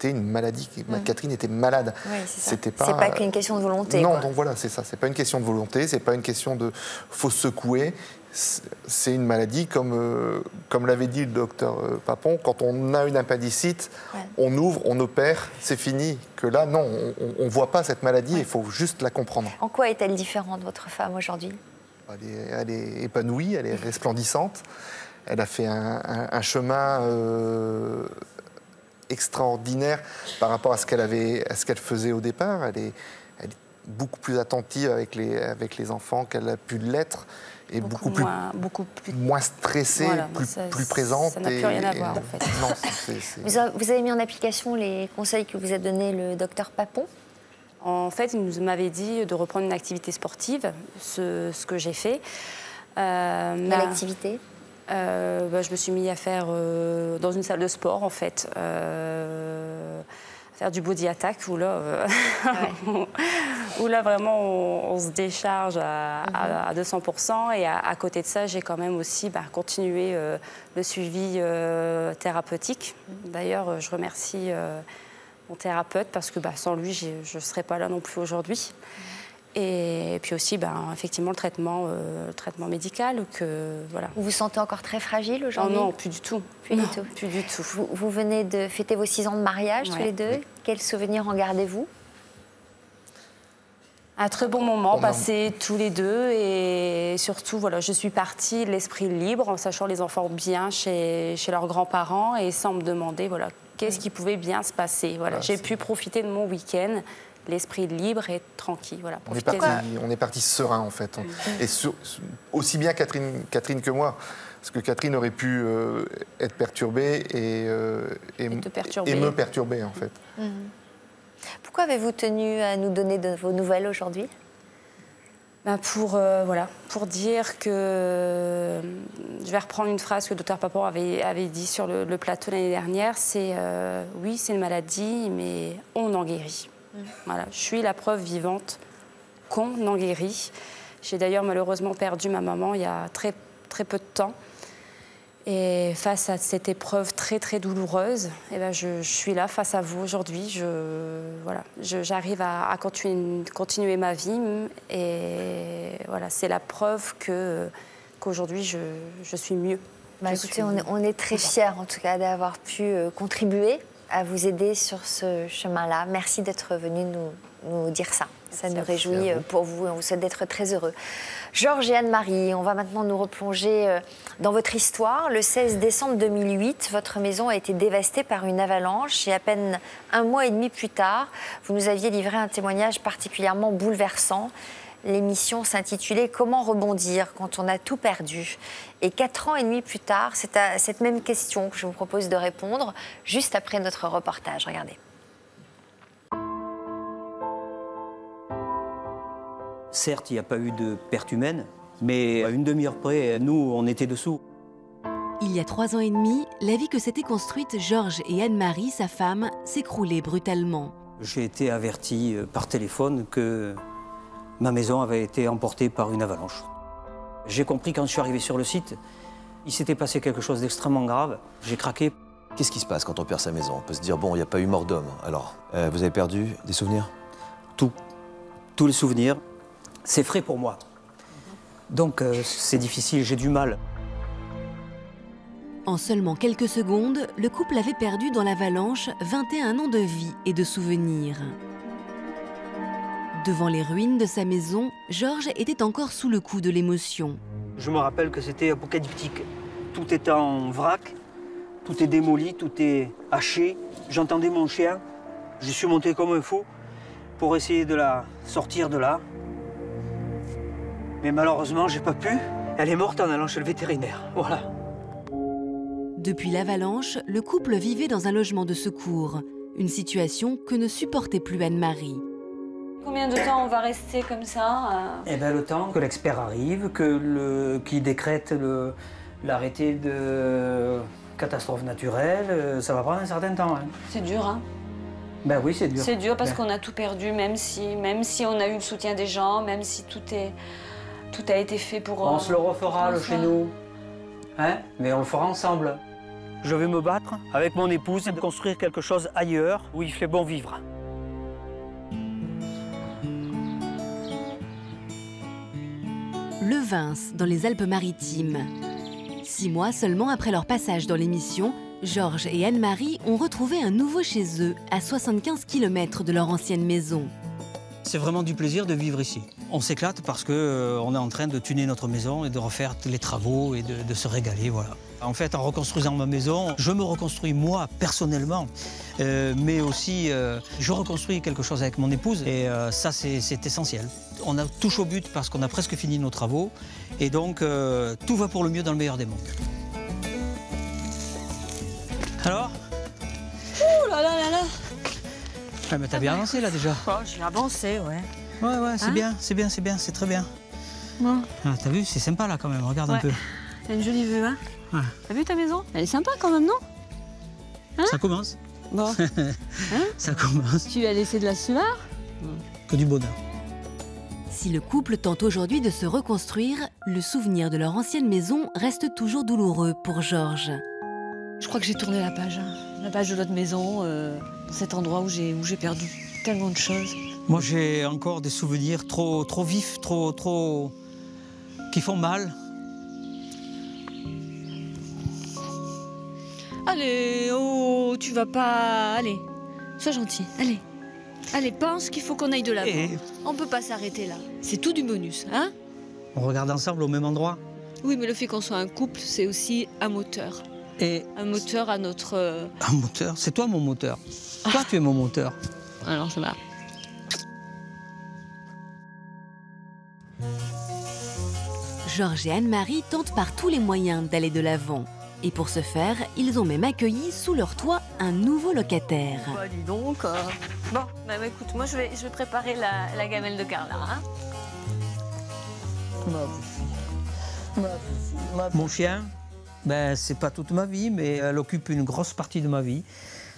une maladie. Catherine était malade. Oui, c'est c'était pas qu'une question de volonté. Non, quoi. donc voilà, c'est ça. C'est pas une question de volonté, c'est pas une question de faut se secouer. C'est une maladie, comme l'avait dit le docteur Papon, quand on a une appendicite, on ouvre, on opère, c'est fini. Que là, non, on ne voit pas cette maladie, il faut juste la comprendre. En quoi est-elle différente, votre femme, aujourd'hui? Elle est épanouie, elle est resplendissante. Elle a fait un chemin extraordinaire par rapport à ce qu'elle faisait au départ. Elle est beaucoup plus attentive avec les enfants qu'elle a pu l'être et beaucoup plus moins stressée, voilà, plus présente. Ça n'a plus rien à voir, en fait. Non, vous avez mis en application les conseils que vous a donnés le docteur Papon? En fait, il m'avait dit de reprendre une activité sportive, ce que j'ai fait. Quelle activité? Je me suis mis à faire dans une salle de sport, en fait, faire du body attack, où là, où là vraiment on se décharge à 200%. Et à côté de ça, j'ai quand même aussi continué le suivi thérapeutique. D'ailleurs, je remercie mon thérapeute parce que sans lui, je ne serais pas là non plus aujourd'hui. Et puis aussi, effectivement, le traitement médical. Voilà. Vous vous sentez encore très fragile aujourd'hui? Non, plus du tout. Plus du tout. Plus du tout. Vous venez de fêter vos 6 ans de mariage, tous les deux. Oui. Quels souvenirs en gardez-vous? Un très bon moment passé tous les deux. Et surtout, je suis partie de l'esprit libre, en sachant les enfants bien chez leurs grands-parents et sans me demander qu'est-ce qui pouvait bien se passer. J'ai pu profiter de mon week-end. L'esprit libre et tranquille. Voilà, on est parti serein, en fait. Et aussi bien Catherine que moi. Parce que Catherine aurait pu être perturbée et me perturber, en fait. Pourquoi avez-vous tenu à nous donner de vos nouvelles aujourd'hui? Pour dire que... je vais reprendre une phrase que le docteur Papon avait dit sur le plateau l'année dernière. C'est oui, c'est une maladie, mais on en guérit. Voilà, je suis la preuve vivante qu'on en guérit. J'ai d'ailleurs malheureusement perdu ma maman il y a très peu de temps. Et face à cette épreuve très douloureuse, je suis là face à vous aujourd'hui. J'arrive à continuer ma vie. Et voilà, c'est la preuve qu'aujourd'hui, je suis mieux. Écoutez, on est très fiers en tout cas d'avoir pu contribuer à vous aider sur ce chemin-là. Merci d'être venu nous dire ça. Ça nous réjouit pour vous et on vous souhaite d'être très heureux. Georges et Anne-Marie, on va maintenant nous replonger dans votre histoire. Le 16 décembre 2008, votre maison a été dévastée par une avalanche et à peine 1 mois et demi plus tard, vous nous aviez livré un témoignage particulièrement bouleversant. L'émission s'intitulait « Comment rebondir quand on a tout perdu ?» Et 4 ans et demi plus tard, c'est à cette même question que je vous propose de répondre juste après notre reportage. Regardez. Certes, il n'y a pas eu de perte humaine, mais à une demi-heure près, nous, on était dessous. Il y a 3 ans et demi, la vie que s'était construite Georges et Anne-Marie, sa femme, s'écroulait brutalement. J'ai été averti par téléphone que ma maison avait été emportée par une avalanche. J'ai compris quand je suis arrivé sur le site, il s'était passé quelque chose d'extrêmement grave. J'ai craqué. Qu'est-ce qui se passe quand on perd sa maison? On peut se dire, bon, il n'y a pas eu mort d'homme. Alors, vous avez perdu des souvenirs? Tout. Tous les souvenirs. C'est frais pour moi. Donc, c'est difficile, j'ai du mal. En seulement quelques secondes, le couple avait perdu dans l'avalanche 21 ans de vie et de souvenirs. Devant les ruines de sa maison, Georges était encore sous le coup de l'émotion. Je me rappelle que c'était apocalyptique. Tout est en vrac, tout est démoli, tout est haché. J'entendais mon chien. Je suis monté comme un fou pour essayer de la sortir de là. Mais malheureusement, j'ai pas pu. Elle est morte en allant chez le vétérinaire. Voilà. Depuis l'avalanche, le couple vivait dans un logement de secours. Une situation que ne supportait plus Anne-Marie. Combien de temps on va rester comme ça Eh bien, le temps que l'expert arrive, qu'il décrète l'arrêté de catastrophe naturelle, ça va prendre un certain temps. Hein. C'est dur, hein? Ben oui, c'est dur. C'est dur parce qu'on a tout perdu, même si on a eu le soutien des gens, même si tout a été fait pour... On se le refera, chez nous. Hein? Mais on le fera ensemble. Je vais me battre avec mon épouse et de construire quelque chose ailleurs où il fait bon vivre. Le Vins, dans les Alpes-Maritimes. 6 mois seulement après leur passage dans l'émission, Georges et Anne-Marie ont retrouvé un nouveau chez eux, à 75 km de leur ancienne maison. C'est vraiment du plaisir de vivre ici. On s'éclate parce qu'on est en train de tuner notre maison et de refaire les travaux et de se régaler, voilà. En fait, en reconstruisant ma maison, je me reconstruis moi, personnellement, mais aussi je reconstruis quelque chose avec mon épouse et ça, c'est essentiel. On a touché au but parce qu'on a presque fini nos travaux et donc tout va pour le mieux dans le meilleur des mondes. Alors? Ouh là là là là! Ah, mais t'as bien avancé là déjà. Oh, j'ai avancé, ouais. Ouais, c'est bien, c'est très bien. Ouais. Ah, t'as vu, c'est sympa là quand même, regarde un peu. T'as une jolie vue, hein? Ouais. T'as vu ta maison? Elle est sympa quand même, non? Hein? Ça commence. Bon. Hein? Ça commence. Tu as laissé de la sueur? Que du bonheur. Si le couple tente aujourd'hui de se reconstruire, le souvenir de leur ancienne maison reste toujours douloureux pour Georges. Je crois que j'ai tourné la page de notre maison, cet endroit où j'ai perdu tellement de choses. Moi, j'ai encore des souvenirs trop vifs, trop qui font mal. Allez, oh, tu vas pas... Allez, sois gentil, allez. Allez, pense qu'il faut qu'on aille de l'avant. On peut pas s'arrêter là. C'est tout du bonus, hein? On regarde ensemble au même endroit? Oui, mais le fait qu'on soit un couple, c'est aussi un moteur. Et un moteur à notre... Un moteur? C'est toi mon moteur. Toi, tu es mon moteur. Alors, ça va. Georges et Anne-Marie tentent par tous les moyens d'aller de l'avant. Et pour ce faire, ils ont même accueilli sous leur toit un nouveau locataire. Bah, dis donc. Bon, bah, écoute, moi je vais préparer la gamelle de Carla. Hein. Mon chien, ben, c'est pas toute ma vie, mais elle occupe une grosse partie de ma vie.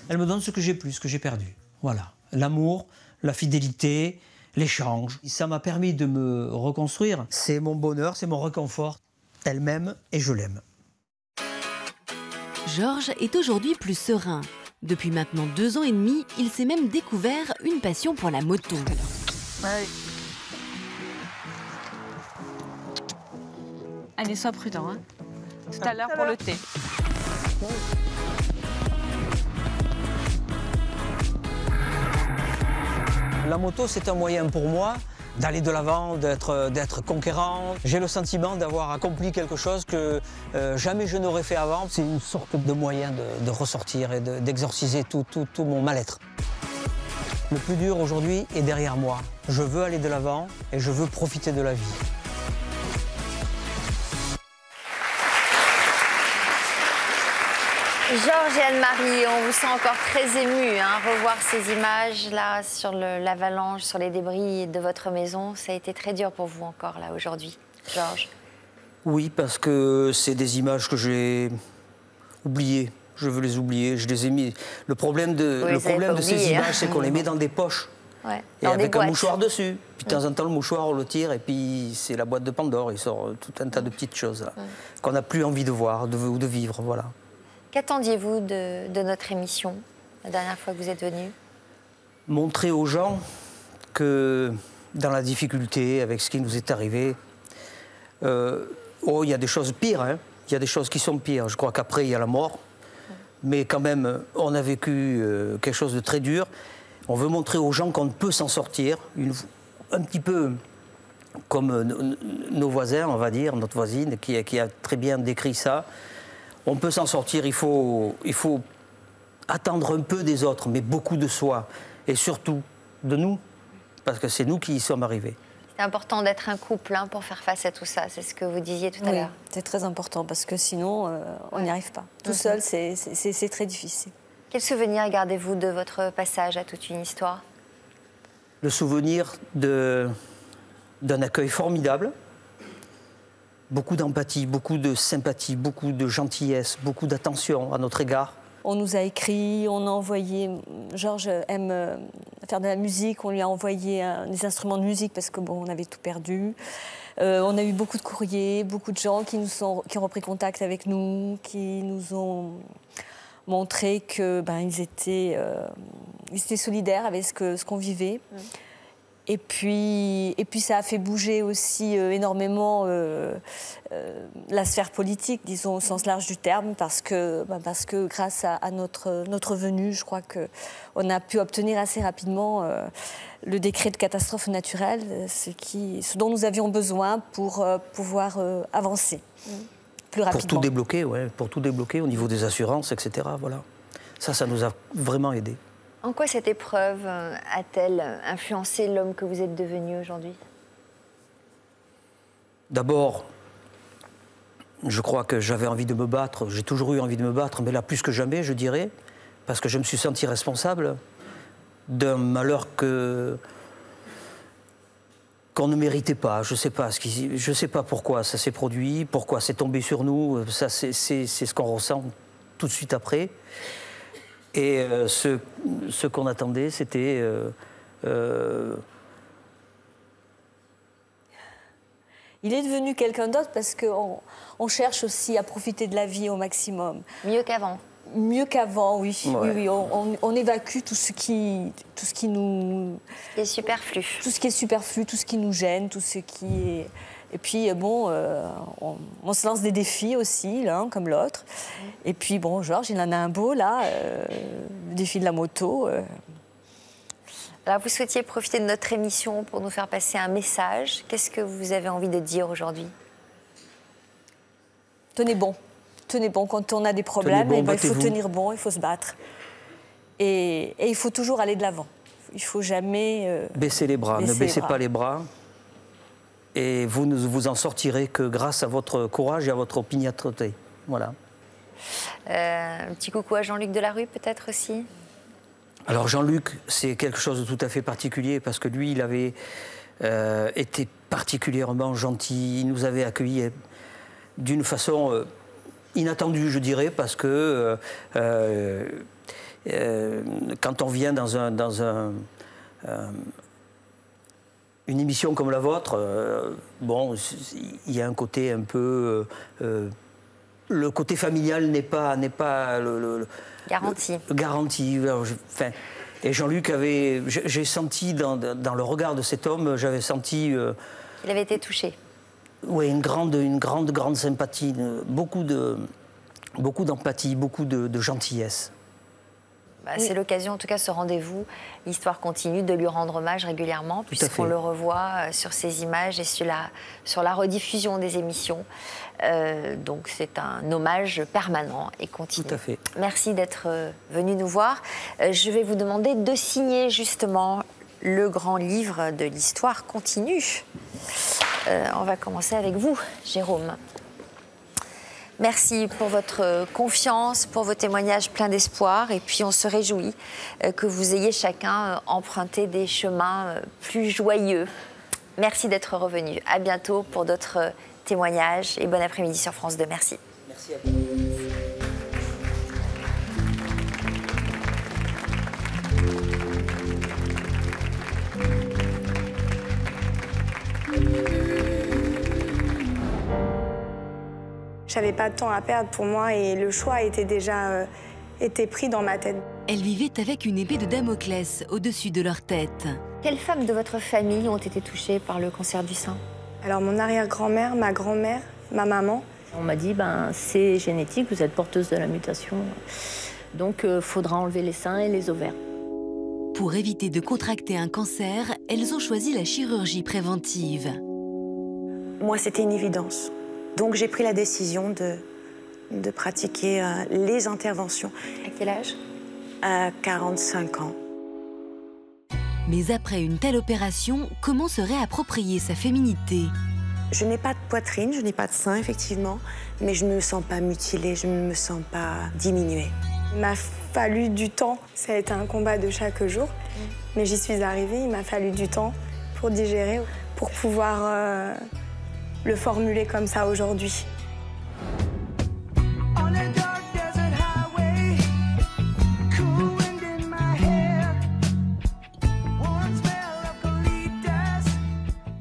Elle me donne ce que j'ai plus, ce que j'ai perdu. Voilà, l'amour, la fidélité, l'échange. Ça m'a permis de me reconstruire. C'est mon bonheur, c'est mon réconfort. Elle m'aime et je l'aime. Georges est aujourd'hui plus serein. Depuis maintenant 2 ans et demi, il s'est même découvert une passion pour la moto. Ouais. Allez, sois prudent. Hein. Tout à l'heure pour le thé. La moto, c'est un moyen pour moi d'aller de l'avant, d'être conquérant. J'ai le sentiment d'avoir accompli quelque chose que jamais je n'aurais fait avant. C'est une sorte de moyen de ressortir et d'exorciser tout mon mal-être. Le plus dur aujourd'hui est derrière moi. Je veux aller de l'avant et je veux profiter de la vie. Georges et Anne-Marie, on vous sent encore très émus, hein, revoir ces images-là sur l'avalanche, sur les débris de votre maison. Ça a été très dur pour vous encore, là, aujourd'hui, Georges. Oui, parce que c'est des images que j'ai oubliées. Je veux les oublier, je les ai mis. Le problème de ces images, c'est qu'on les met dans des poches. Ouais, et avec un mouchoir dessus. Puis de temps en temps, le mouchoir, on le tire et puis c'est la boîte de Pandore. Il sort tout un tas de petites choses là, qu'on n'a plus envie de voir ou de vivre, voilà. Qu'attendiez-vous de notre émission, la dernière fois que vous êtes venu? Montrer aux gens que dans la difficulté, avec ce qui nous est arrivé, il y a des choses pires, hein. Il y a des choses qui sont pires. Je crois qu'après, il y a la mort. Mais quand même, on a vécu quelque chose de très dur. On veut montrer aux gens qu'on peut s'en sortir, un petit peu comme nos voisins, on va dire, notre voisine, qui a très bien décrit ça. On peut s'en sortir, il faut attendre un peu des autres, mais beaucoup de soi. Et surtout de nous, parce que c'est nous qui y sommes arrivés. C'est important d'être un couple hein, pour faire face à tout ça, c'est ce que vous disiez tout à l'heure. C'est très important, parce que sinon, on n'y arrive pas. Tout seul, c'est très difficile. Quel souvenir gardez-vous de votre passage à toute une histoire? Le souvenir d'un accueil formidable, beaucoup d'empathie, beaucoup de sympathie, beaucoup de gentillesse, beaucoup d'attention à notre égard. On nous a écrit, on a envoyé... Georges aime faire de la musique, on lui a envoyé des instruments de musique parce que bon, on avait tout perdu. On a eu beaucoup de courriers, beaucoup de gens qui ont repris contact avec nous, qui nous ont montré qu'ils étaient solidaires avec ce qu'on vivait. Et puis ça a fait bouger aussi énormément la sphère politique, disons au sens large du terme, parce que grâce à notre venue, je crois qu'on a pu obtenir assez rapidement le décret de catastrophe naturelle, ce dont nous avions besoin pour pouvoir avancer plus rapidement. Pour tout débloquer, pour tout débloquer au niveau des assurances, etc. Voilà. Ça nous a vraiment aidés. En quoi cette épreuve a-t-elle influencé l'homme que vous êtes devenu aujourd'hui? D'abord, je crois que j'avais envie de me battre, j'ai toujours eu envie de me battre, mais là plus que jamais, je dirais, parce que je me suis senti responsable d'un malheur qu'on ne méritait pas. Je ne sais pas pourquoi ça s'est produit, pourquoi c'est tombé sur nous, ça c'est ce qu'on ressent tout de suite après. Et ce qu'on attendait, c'était... Il est devenu quelqu'un d'autre parce qu'on cherche aussi à profiter de la vie au maximum. Mieux qu'avant. Mieux qu'avant, oui. Ouais. Oui. On évacue tout ce qui nous... Ce qui est superflu. Tout ce qui est superflu, tout ce qui nous gêne, tout ce qui est... Et puis, on se lance des défis aussi, l'un comme l'autre. Et puis, bon, Georges, il en a un beau, là, le défi de la moto. Alors, vous souhaitiez profiter de notre émission pour nous faire passer un message. Qu'est-ce que vous avez envie de dire aujourd'hui? Tenez bon. Tenez bon. Quand on a des problèmes, il faut tenir bon, il faut se battre. Et il faut toujours aller de l'avant. Il ne faut jamais... baisser les bras. Ne baissez pas les bras. Et vous ne vous en sortirez que grâce à votre courage et à votre opiniâtreté. Voilà. Un petit coucou à Jean-Luc Delarue, peut-être aussi? Alors Jean-Luc, c'est quelque chose de tout à fait particulier parce que lui, il avait été particulièrement gentil. Il nous avait accueillis d'une façon inattendue, je dirais, parce que quand on vient dans une émission comme la vôtre, il y a un côté un peu... le côté familial n'est pas garanti. Garanti. Et Jean-Luc avait... J'ai senti dans le regard de cet homme, j'avais senti... Il avait été touché. Oui, une grande sympathie, beaucoup d'empathie, beaucoup de gentillesse. C'est l'occasion, en tout cas, ce rendez-vous, l'histoire continue, de lui rendre hommage régulièrement, puisqu'on le revoit sur ces images et sur la rediffusion des émissions. Donc c'est un hommage permanent et continu. Tout à fait. Merci d'être venu nous voir. Je vais vous demander de signer justement le grand livre de l'histoire continue. On va commencer avec vous, Jérôme. Merci pour votre confiance, pour vos témoignages pleins d'espoir. Et puis on se réjouit que vous ayez chacun emprunté des chemins plus joyeux. Merci d'être revenu. À bientôt pour d'autres témoignages et bon après-midi sur France 2. Merci. Merci à vous. J'avais pas de temps à perdre pour moi et le choix était déjà été pris dans ma tête. Elles vivaient avec une épée de Damoclès au-dessus de leur tête. Quelles femmes de votre famille ont été touchées par le cancer du sein? Alors mon arrière-grand-mère, ma grand-mère, ma maman. On m'a dit, c'est génétique, vous êtes porteuse de la mutation, donc faudra enlever les seins et les ovaires. Pour éviter de contracter un cancer, elles ont choisi la chirurgie préventive. Moi, c'était une évidence. Donc j'ai pris la décision de pratiquer les interventions. À quel âge? À 45 ans. Mais après une telle opération, comment se réapproprier sa féminité? Je n'ai pas de poitrine, je n'ai pas de sein, effectivement, mais je ne me sens pas mutilée, je ne me sens pas diminuée. Il m'a fallu du temps. Ça a été un combat de chaque jour, mais j'y suis arrivée. Il m'a fallu du temps pour digérer, pour pouvoir le formuler comme ça aujourd'hui.